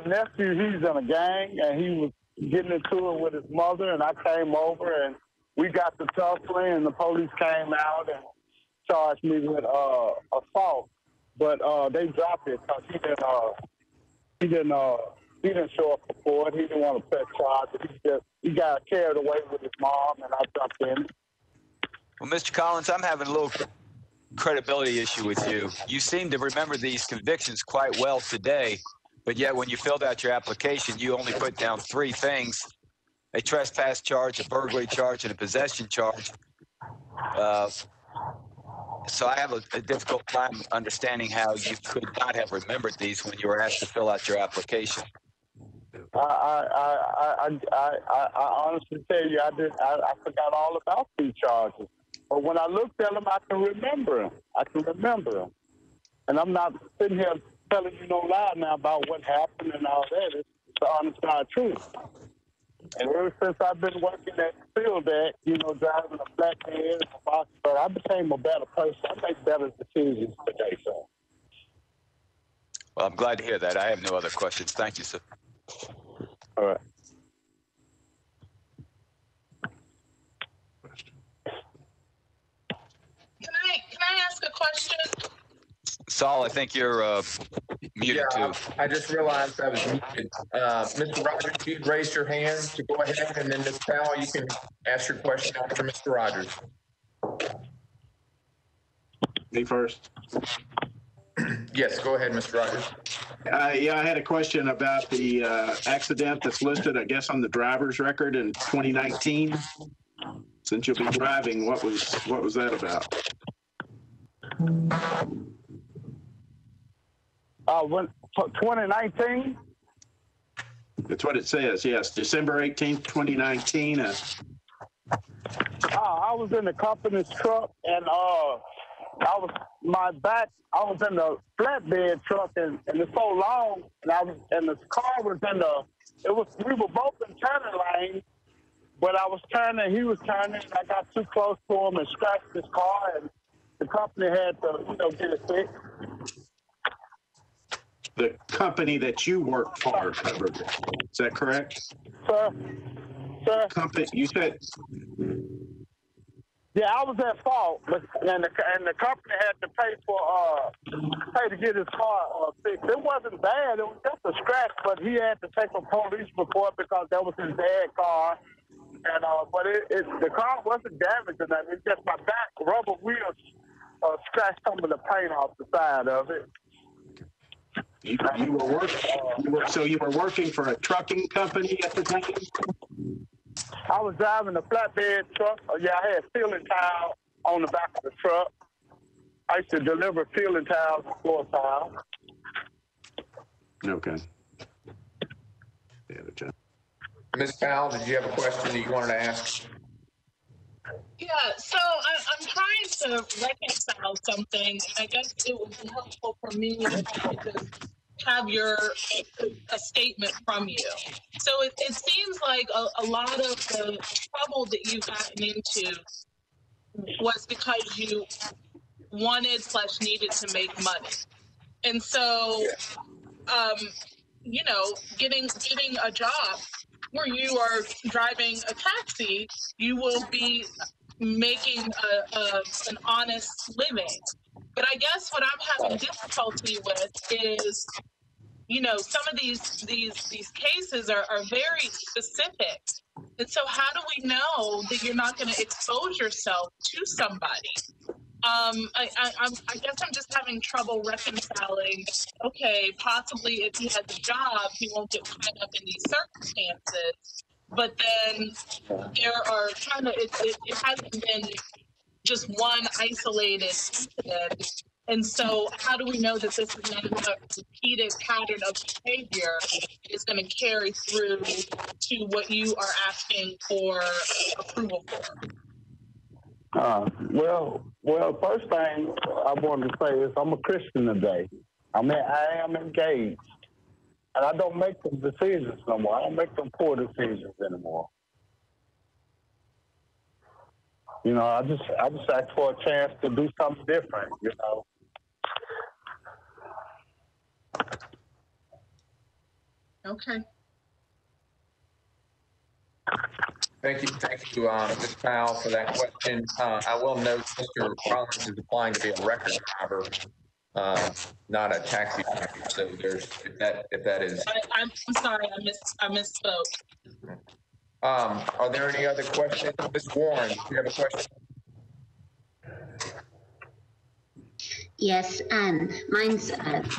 nephew, he's in a gang, and he was getting into it with his mother, and I came over, and we got to tussling, and the police came out and charged me with assault. But they dropped it because he didn't show up for court. He didn't want to press charges. He got carried away with his mom, and I jumped in. Well, Mr. Collins, I'm having a little credibility issue with you. You seem to remember these convictions quite well today, but yet when you filled out your application, you only put down 3 things: a trespass charge, a burglary charge, and a possession charge. So I have a difficult time understanding how you could not have remembered these when you were asked to fill out your application. I honestly tell you, I forgot all about these charges. But when I looked at them, I can remember them. And I'm not sitting here telling you no lie now about what happened and all that. It's the honest God truth. And ever since I've been working at the field at, driving a flatbed and a box truck, I became a better person. I make better decisions today, sir. Well, I'm glad to hear that. I have no other questions. Thank you, sir. All right. Can I ask a question? Saul, I think you're muted too. I just realized I was muted. Mr. Rogers, you raised your hand to go ahead, and then Ms. Powell, you can ask your question after Mr. Rogers. Me first. Yes, go ahead, Mr. Rogers. Yeah, I had a question about the accident that's listed, I guess, on the driver's record in 2019. Since you'll be driving, what was that about? When 2019? That's what it says. Yes, December 18th, 2019. I was in the company's truck, and I was in the flatbed truck, and it's so long, and the car was we were both in turning lanes, but I was turning, he was turning, and I got too close to him and scratched his car, and the company had to, get it fixed. The company that you work for covered it. Is that correct? Sir? Company, you said. Yeah, I was at fault, and the company had to pay to get his car fixed. It wasn't bad; it was just a scratch, but he had to take a police report because that was his dad's car. And but the car wasn't damaged, and it's just my back rubber wheels scratched some of the paint off the side of it. You were working for a trucking company at the time? I was driving a flatbed truck. Yeah, I had ceiling tile on the back of the truck. I used to deliver ceiling tiles and floor tiles. Okay. Ms. Powell, did you have a question that you wanted to ask? Yeah, so I'm trying to reconcile something, and I guess it would be helpful for me if I could just have a statement from you. So it seems like a lot of the trouble that you've gotten into was because you wanted/needed to make money. And so, getting a job where you are driving a taxi, you will be making an honest living. But I guess what I'm having difficulty with is, some of these cases are very specific. And so how do we know that you're not going to expose yourself to somebody? I guess I'm just having trouble reconciling, okay, possibly if he has a job, he won't get tied up in these circumstances. But then there are it hasn't been just one isolated incident. And so how do we know that this is not a repeated pattern of behavior is going to carry through to what you are asking for approval for? Well, first thing I wanted to say is I'm a Christian today. I am engaged. And I don't make them decisions no more. I don't make them poor decisions anymore. I just ask for a chance to do something different, Okay. Thank you, Ms. Powell, for that question. I will note Mr. Collins is applying to be a record driver, not a taxi driver. So there's if that is. I'm sorry, I misspoke. Are there any other questions, Ms. Warren? Do you have a question? Yes, mine's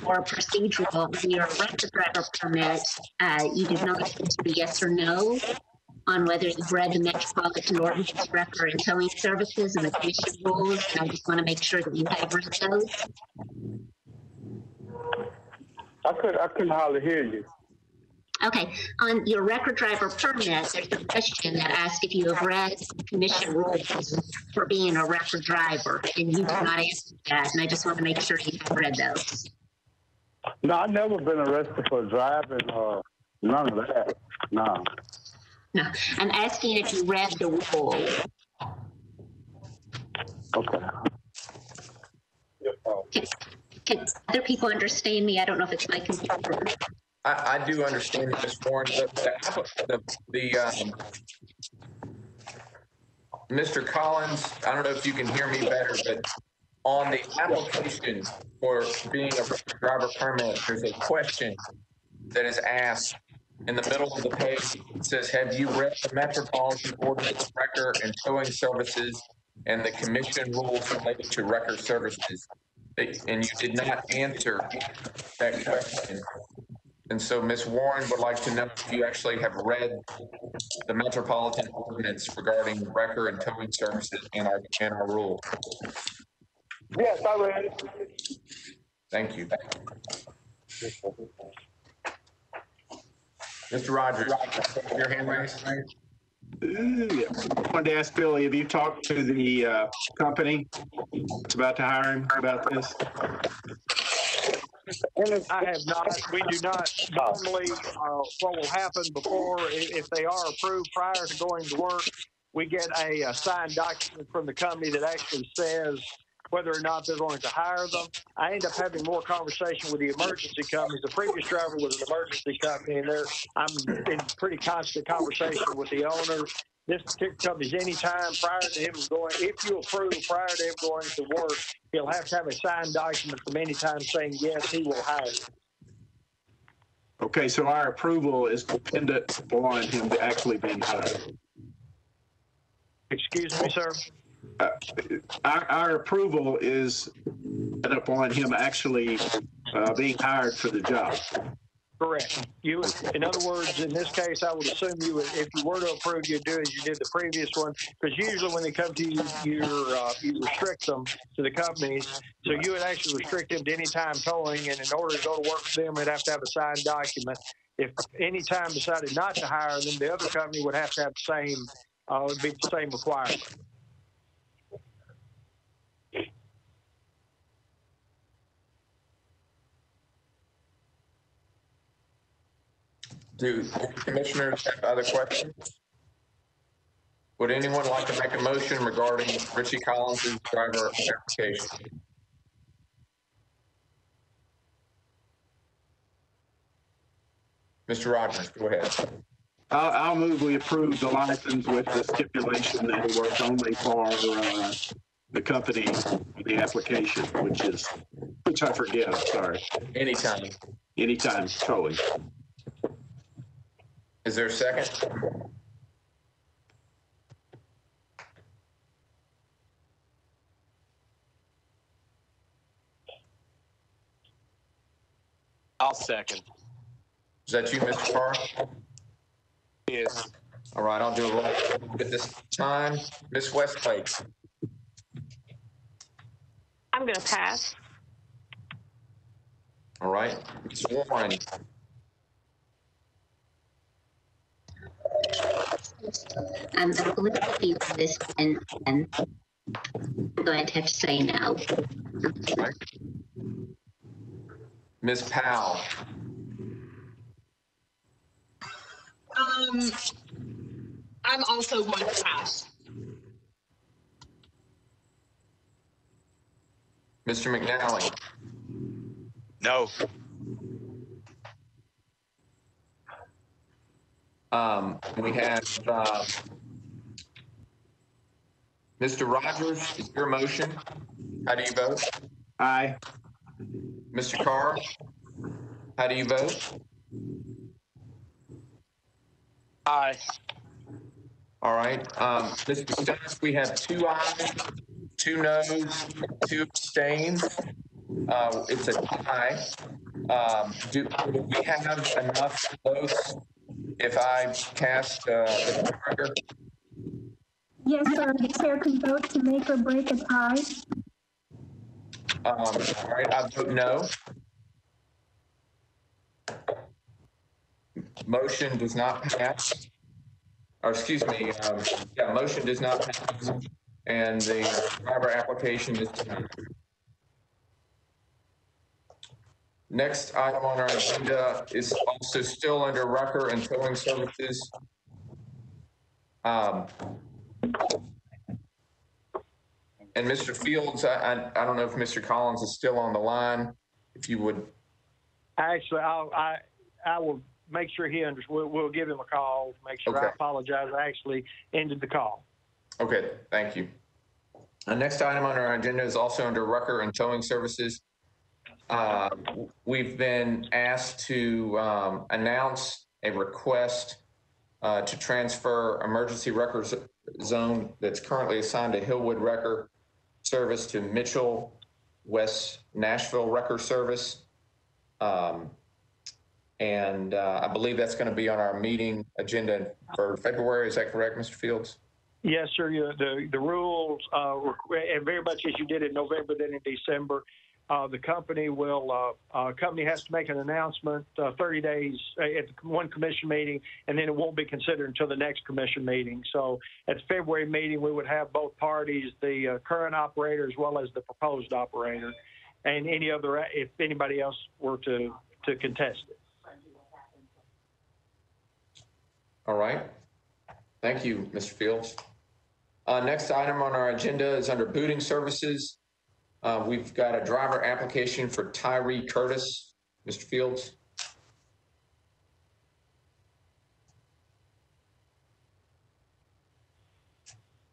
more procedural. Your record driver permit, you did not get to be yes or no on whether you've read the Metropolitan Ordinance Record and Towing Services and the commission rules, and I just want to make sure that you have read those. I couldn't hardly hear you. Okay, on your record driver permit, there's a question that asks if you have read commission rules for being a record driver, and you did not answer that, and I just want to make sure you have read those. No, I've never been arrested for driving or none of that. No. No, I'm asking if you read the rules. Okay. Can other people understand me? I don't know if it's my computer. I do understand, Ms. Warren. Mr. Collins, I don't know if you can hear me better, but on the application for being a driver permit, there's a question that is asked in the middle of the page. It says, have you read the Metropolitan Ordinance Record and Towing Services and the commission rules related to record services? and you did not answer that question. And so Ms. Warren would like to know if you actually have read the Metropolitan ordinance regarding wrecker and towing services in our rule. Yes, I read it. Thank you. Mr. Rogers, your hand raised. Yeah. I wanted to ask Billy, have you talked to the company that's about to hire him about this? I have not. We do not normally. What will happen before, if they are approved prior to going to work, we get a signed document from the company that actually says whether or not they're going to hire them. I end up having more conversation with the emergency companies. The previous driver was an emergency company, and I'm in pretty constant conversation with the owner. This particular company's anytime prior to him going, if you approve prior to him going to work, he'll have to have a signed document from any time saying, yes, he will hire you. Okay, so our approval is dependent upon him actually being hired. Excuse me, sir? Our approval is dependent upon him actually being hired for the job. Correct. In other words, in this case, I would assume you would, if you were to approve, you'd do as you did the previous one, because usually when they come to you, you restrict them to the companies. So you would actually restrict them to any time towing, and in order to go to work for them, they'd have to have a signed document. If any time decided not to hire them, the other company would have to have the same, would be the same requirement. Do commissioners have other questions? Would anyone like to make a motion regarding Richie Collins' driver application? Mr. Rogers, go ahead. I'll move we approve the license with the stipulation that he works only for the company, the application, which I forget, I'm sorry. Anytime towing. Is there a second? I'll second. Is that you, Mr. Carr? Yes. All right, I'll do a roll at this time. Ms. Westlake. I'm going to pass. All right. Ms. Warren. I'm going to be this and I'm going to have to say no. Right. Ms. Powell. I'm also going to pass. Mr. McNally. No. We have Mr. Rogers, is your motion? How do you vote? Aye. Mr. Carr, how do you vote? Aye. All right. Mr. Stones, we have 2 ayes, 2 noes, 2 abstains. It's a tie. Do we have enough votes if I cast the record? Yes, sir. The chair can vote to make or break a tie. All right, I vote no. Motion does not pass. Or excuse me, motion does not pass. And the driver application is denied. Next item on our agenda is also still under wrecker and towing services. And Mr. Fields, I don't know if Mr. Collins is still on the line. If you would. Actually, I will make sure he understands. We'll give him a call. Make sure. Okay. I apologize. I actually ended the call. Okay, thank you. The next item on our agenda is also under wrecker and towing services. We've been asked to announce a request to transfer emergency wrecker zone that's currently assigned to Hillwood Wrecker Service to Mitchell West Nashville Wrecker Service. And I believe that's going to be on our meeting agenda for February. Is that correct, Mr. Fields? Yes, sir. The rules, and very much as you did in November, then in December, the company has to make an announcement 30 days at one commission meeting, and then it won't be considered until the next commission meeting. So at the February meeting, we would have both parties, the current operator as well as the proposed operator, and any other, if anybody else were to contest it. All right. Thank you, Mr. Fields. Next item on our agenda is under booting services. We've got a driver application for Tyree Curtis. Mr. Fields.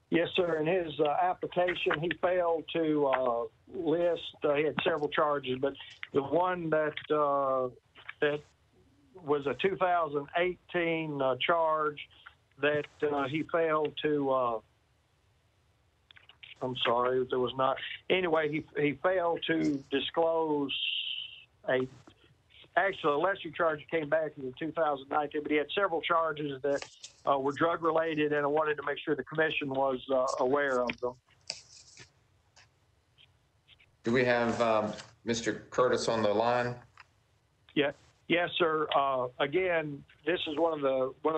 Yes, sir. In his application, he failed to list. He had several charges, but the one that was a 2018 charge that he failed to. I'm sorry, there was not. Anyway, he failed to disclose actually a lesser charge came back in 2019, but he had several charges that were drug related, and I wanted to make sure the commission was aware of them. Do we have Mr. Curtis on the line? Yeah. Yes, sir. Again, this is one of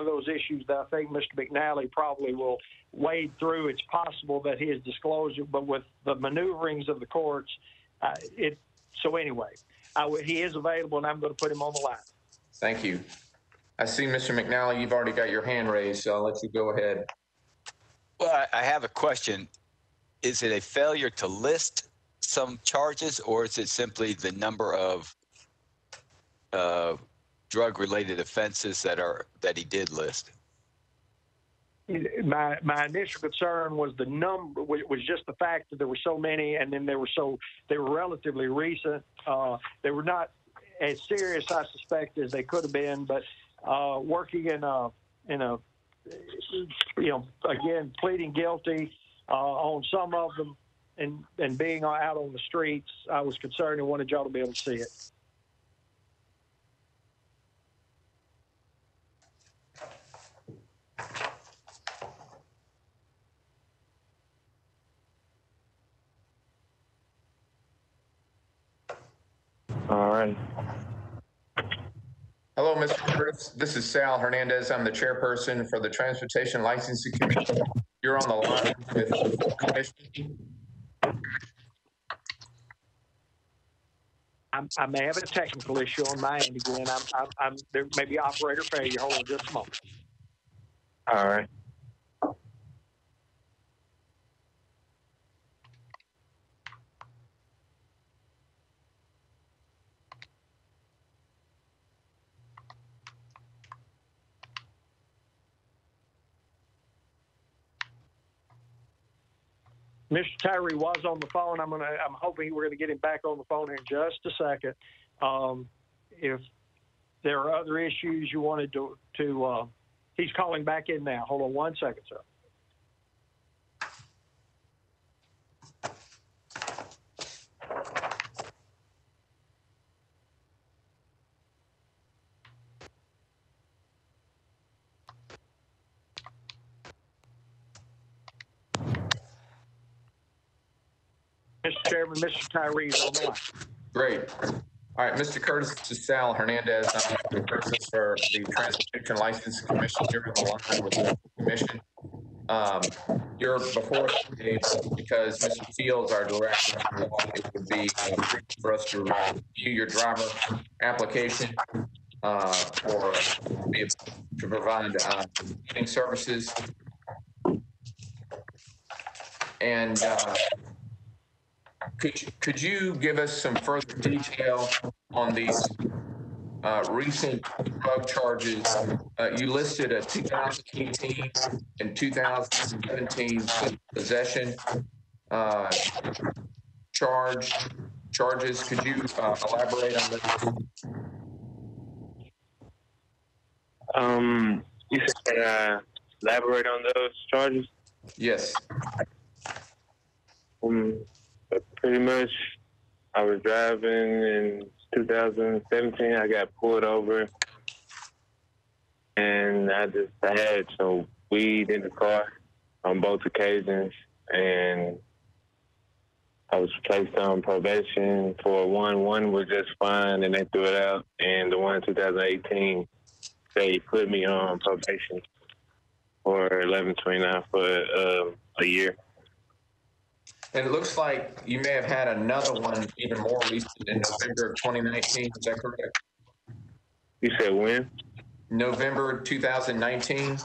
those issues that I think Mr. McNally probably will wade through. It's possible that he has disclosed it, but with the maneuverings of the courts, so anyway, he is available, and I'm going to put him on the line. Thank you. I see, Mr. McNally, you've already got your hand raised, so I'll let you go ahead. Well, I have a question. Is it a failure to list some charges, or is it simply the number of drug-related offenses that he did list? My initial concern was the number, was just the fact that there were so many, and then they were relatively recent. They were not as serious, I suspect, as they could have been, but working in a again, pleading guilty on some of them and being out on the streets, I was concerned and wanted y'all to be able to see it. All right. Hello, Mr. Curtis. This is Sal Hernandez. I'm the chairperson for the Transportation Licensing Commission. You're on the line with the full commission. I may have a technical issue on my end again. There may be operator failure. Hold on just a moment. All right. Mr. Tyree was on the phone. I'm hoping we're gonna get him back on the phone in just a second. If there are other issues you wanted to he's calling back in now. Hold on one second, sir. Mr. Chairman, Mr. Tyree's on the line. Great. All right, Mr. Curtis, this is Sal Hernandez. I'm the person for the Transportation Licensing Commission. You're on the line with the commission. You're before us today because Mr. Fields, our director, it would be for us to review your driver application to provide booting services. And could you give us some further detail on these recent drug charges? You listed a 2018 and 2017 possession charges. Could you elaborate on this? You said elaborate on those charges? Yes. But pretty much I was driving in 2017. I got pulled over, and I had some weed in the car on both occasions, and I was placed on probation for one. One was just fine, and they threw it out. And the one in 2018, they put me on probation for 1129 for a year. And it looks like you may have had another one even more recent in November of 2019. Is that correct? You said when? November 2019.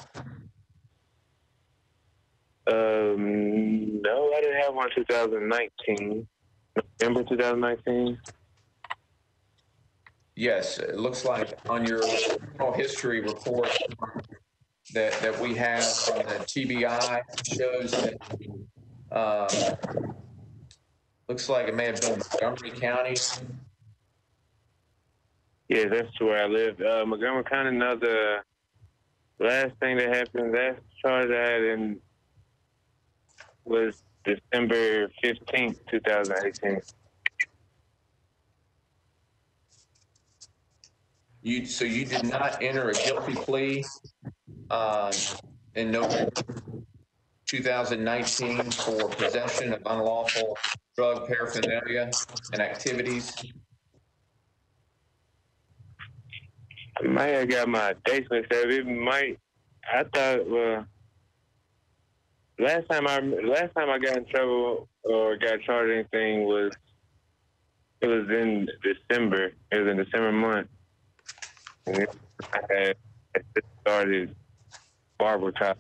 No, I didn't have one in 2019. November 2019. Yes, it looks like on your criminal history report that we have from the TBI shows that looks like it may have been Montgomery County. Yeah, that's where I live. Montgomery County. Now the last thing that happened, that charge I had in was December 15th, 2018. So you did not enter a guilty plea in November 2019 for possession of unlawful drug paraphernalia and activities? I might have got my dates mixed up. It might. I thought. Well, last time I got in trouble or got charged anything was in December. It was in December month. And I had started barber shop.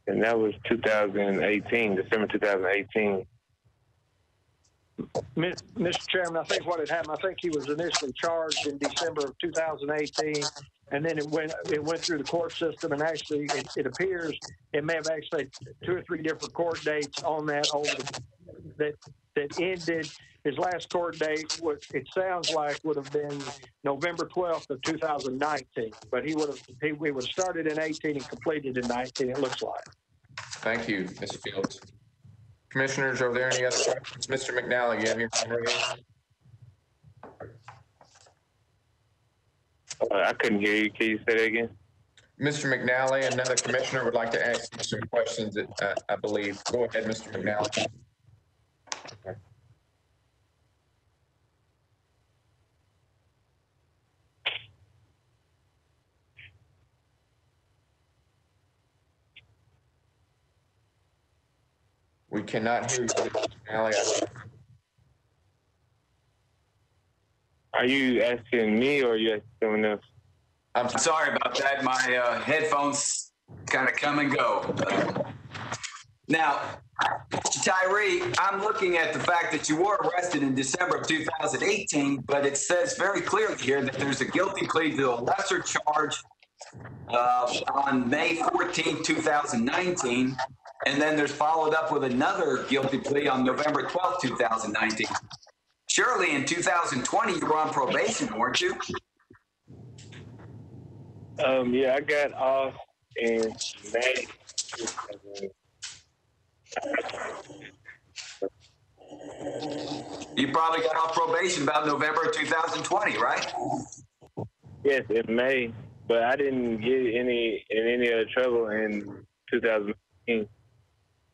And that was 2018, December 2018. Mr. Chairman, I think what had happened, I think he was initially charged in December of 2018, and then it went through the court system, and actually it appears it may have actually 2 or 3 different court dates on that that ended. His last court date, what it sounds like, would have been November 12th of 2019, but we would have started in 18 and completed in 19. It looks like. Thank you, Mr. Fields. Commissioners, are there any other questions? Mr. McNally, you have your hand raised. I couldn't hear you. Can you say that again? Mr. McNally, another commissioner would like to ask you some questions, I believe. Go ahead, Mr. McNally. We cannot hear you, Mr. McNally. Are you asking me or are you asking someone else? I'm sorry about that. My headphones kind of come and go. Now, Mr. Tyree, I'm looking at the fact that you were arrested in December of 2018, but it says very clearly here that there's a guilty plea to a lesser charge on May 14, 2019, and then there's followed up with another guilty plea on November 12, 2019. Surely in 2020 you were on probation, weren't you? Yeah, I got off in May. You probably got off probation about November of 2020, right? Yes, in May, but I didn't get in any other trouble in 2019.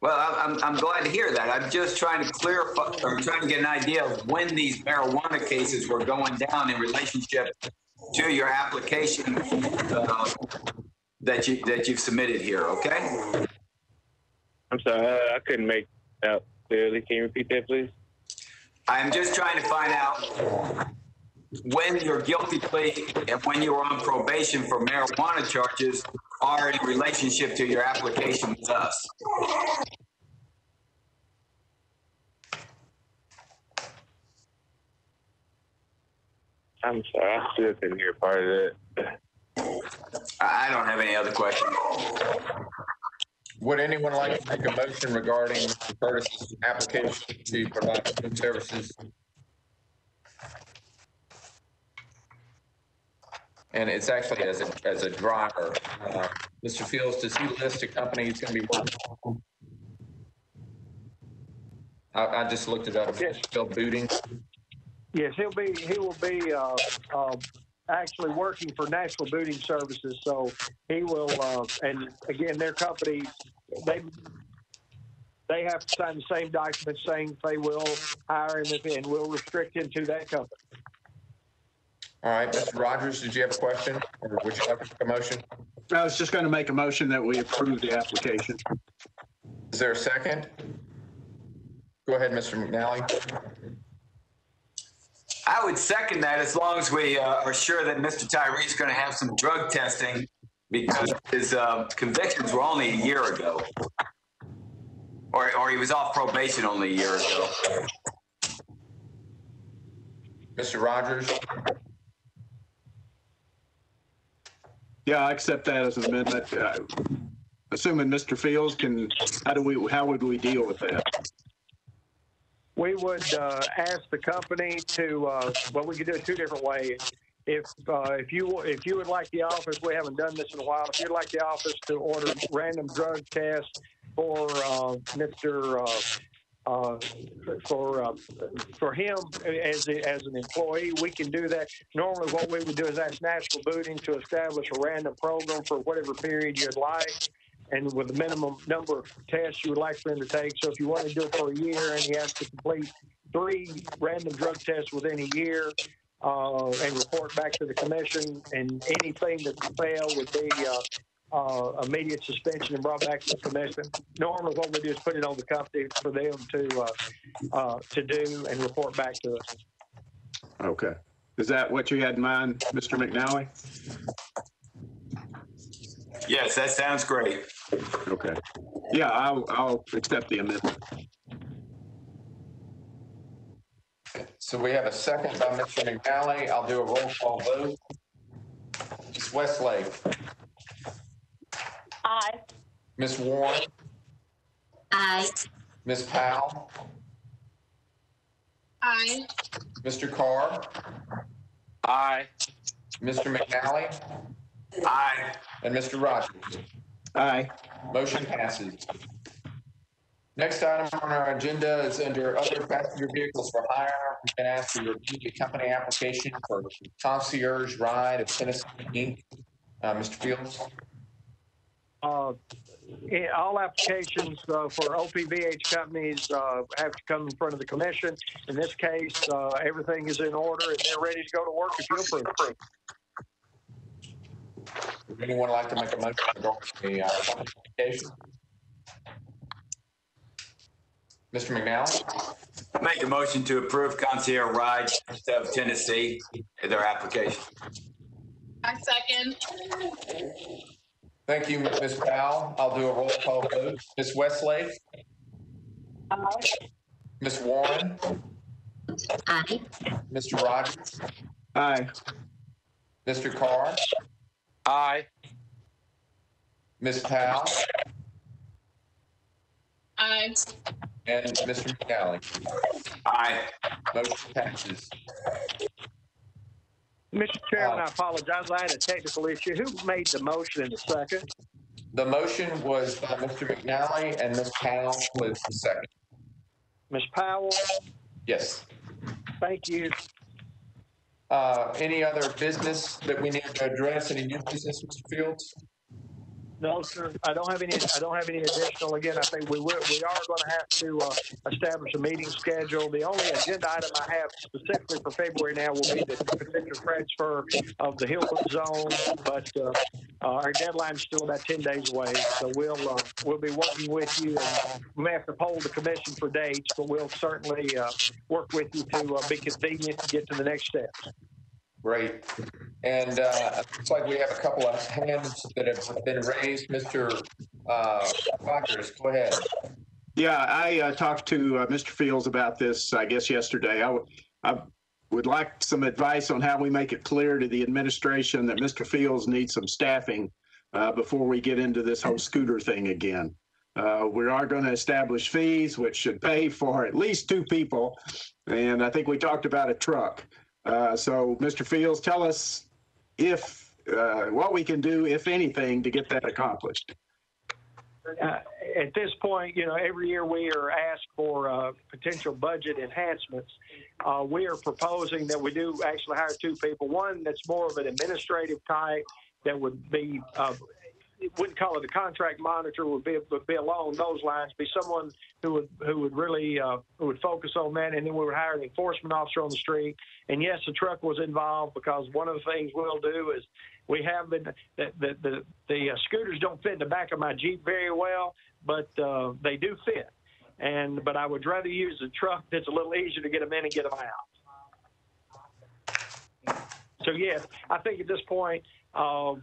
Well, I'm glad to hear that. I'm just trying to clarify, or trying to get an idea of when these marijuana cases were going down in relationship to your application that you've submitted here. Okay. I'm sorry, I couldn't make it out clearly. Can you repeat that, please? I'm just trying to find out when your guilty plea and when you were on probation for marijuana charges are in relationship to your application with us. I'm sorry, I still couldn't hear part of that. I don't have any other questions. Would anyone like to make a motion regarding Mr. Curtis's application to provide food services? And it's actually as a driver. Mr. Fields, does he list a company he's going to be working for? I just looked it up. Yes. Still booting. Yes, he will be actually working for Nashville Booting Services. So he will, and again, their company, they have to sign the same document saying they will hire him and will restrict him to that company. All right, Mr. Rogers, did you have a question, or would you like to make a motion? I was just going to make a motion that we approve the application. Is there a second? Go ahead, Mr. McNally. I would second that as long as we are sure that Mr. Tyree's going to have some drug testing, because his convictions were only a year ago. Or he was off probation only a year ago. Mr. Rogers? Yeah, I accept that as an amendment. Assuming Mr. Fields can, how would we deal with that? We would ask the company to, well, we could do it two different ways. If you would like the office, we haven't done this in a while, if you'd like the office to order random drug tests for for him as an employee, we can do that. Normally what we would do is ask Nashville Booting to establish a random program for whatever period you'd like, and with the minimum number of tests you would like for him to take. So if you want to do it for a year and he has to complete 3 random drug tests within a year, and report back to the commission, and anything that fail would be immediate suspension and brought back to the commission. Normally what we do is put it on the company for them to do and report back to us. Okay. Is that what you had in mind, Mr. McNally? Yes, that sounds great. Okay. Yeah, I'll accept the amendment. So we have a second by Mr. McNally. I'll do a roll call vote. Ms. Westlake. Aye. Ms. Warren. Aye. Ms. Powell. Aye. Mr. Carr. Aye. Mr. McNally. Aye. And Mr. Rogers. Aye. Motion passes. Next item on our agenda is under other passenger vehicles for hire. We can ask to review the company application for concierge ride of Tennessee Inc. Mr. Fields. All applications for OPVH companies have to come in front of the commission. In this case, everything is in order and they're ready to go to work if you approve. Would anyone like to make a motion regarding the application? Mr. McNally? Make a motion to approve concierge ride of Tennessee, their application. I second. Thank you, Ms. Powell. I'll do a roll call vote. Ms. Westlake? Aye. Ms. Warren? Aye. Mr. Rogers? Aye. Mr. Carr? Aye. Ms. Powell? Aye. And Mr. McNally? Aye. Motion passes. Mr. Chairman, I apologize. I had a technical issue. Who made the motion in the second? The motion was by Mr. McNally, and Ms. Powell was the second. Ms. Powell? Yes. Thank you. Any other business that we need to address? Any new business, Mr. Fields? No, sir. I don't have any additional. Again, I think we are going to have to establish a meeting schedule. The only agenda item I have specifically for February now will be the potential transfer of the Hillwood zone, but our deadline is still about 10 days away. So we'll be working with you, and we may have to poll the commission for dates, but we'll certainly work with you to be convenient to get to the next step. Great. And it looks like we have a couple of hands that have been raised. Mr. Rogers, go ahead. Yeah, I talked to Mr. Fields about this, I guess, yesterday. I would like some advice on how we make it clear to the administration that Mr. Fields needs some staffing before we get into this whole scooter thing again. We are going to establish fees, which should pay for at least 2 people. And I think we talked about a truck. So, Mr. Fields, tell us what we can do, if anything, to get that accomplished. at this point, every year we are asked for potential budget enhancements. We are proposing that we do actually hire two people. One that's more of an administrative type that would be, wouldn't call it a contract monitor, would be along those lines, be someone who would really who would focus on that. And then we would hire an enforcement officer on the street. And yes, the truck was involved because one of the things we'll do is we have been, the scooters don't fit in the back of my Jeep very well, but they do fit. But I would rather use a truck that's a little easier to get them in and get them out. So yes, I think at this point, I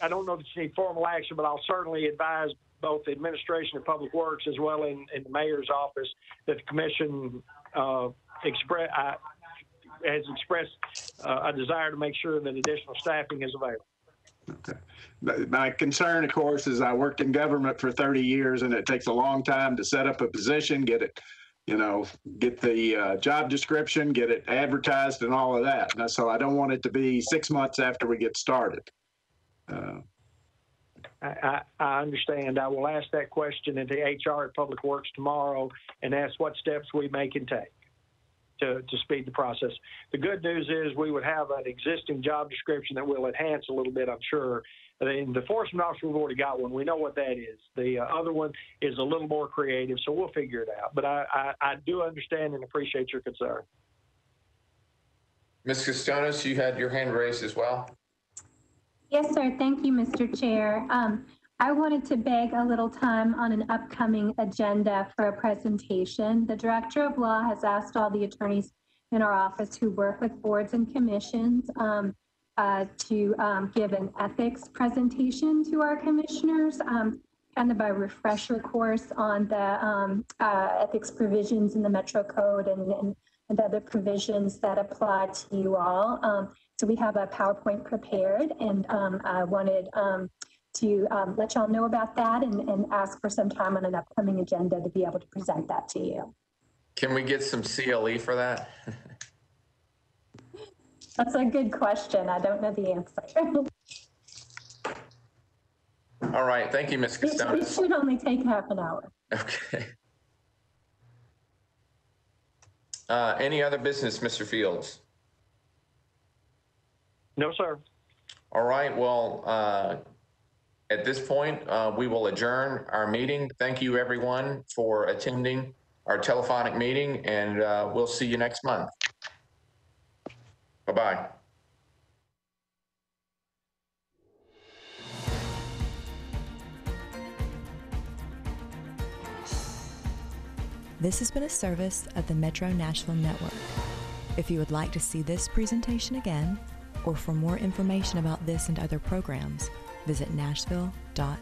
don't know that you need formal action, but I'll certainly advise both the administration of Public Works as well in the mayor's office that the commission has expressed a desire to make sure that additional staffing is available. Okay. My concern, of course, is I worked in government for 30 years, and it takes a long time to set up a position, get it, get the job description, get it advertised and all of that. And so I don't want it to be 6 months after we get started. I understand. I will ask that question into HR at Public Works tomorrow and ask what steps we can take to speed the process. The good news is we would have an existing job description that will enhance a little bit, I'm sure. And the enforcement officer, we've already got one. We know what that is. The other one is a little more creative, so we'll figure it out. But I do understand and appreciate your concern. Ms. Costonis, you had your hand raised as well. Yes, sir. Thank you, Mr. Chair. I wanted to beg a little time on an upcoming agenda for a presentation. The Director of Law has asked all the attorneys in our office who work with boards and commissions to give an ethics presentation to our commissioners, kind of a refresher course on the ethics provisions in the Metro Code and other provisions that apply to you all. So we have a PowerPoint prepared, and I wanted to let y'all know about that and ask for some time on an upcoming agenda to be able to present that to you. Can we get some CLE for that? That's a good question. I don't know the answer. All right. Thank you, Ms. Costonis. It should only take half an hour. Okay. Any other business, Mr. Fields? No, sir. All right. Well, at this point, we will adjourn our meeting. Thank you, everyone, for attending our telephonic meeting, and we'll see you next month. Bye-bye. This has been a service of the Metro Nashville Network. If you would like to see this presentation again, or for more information about this and other programs, visit nashville.gov.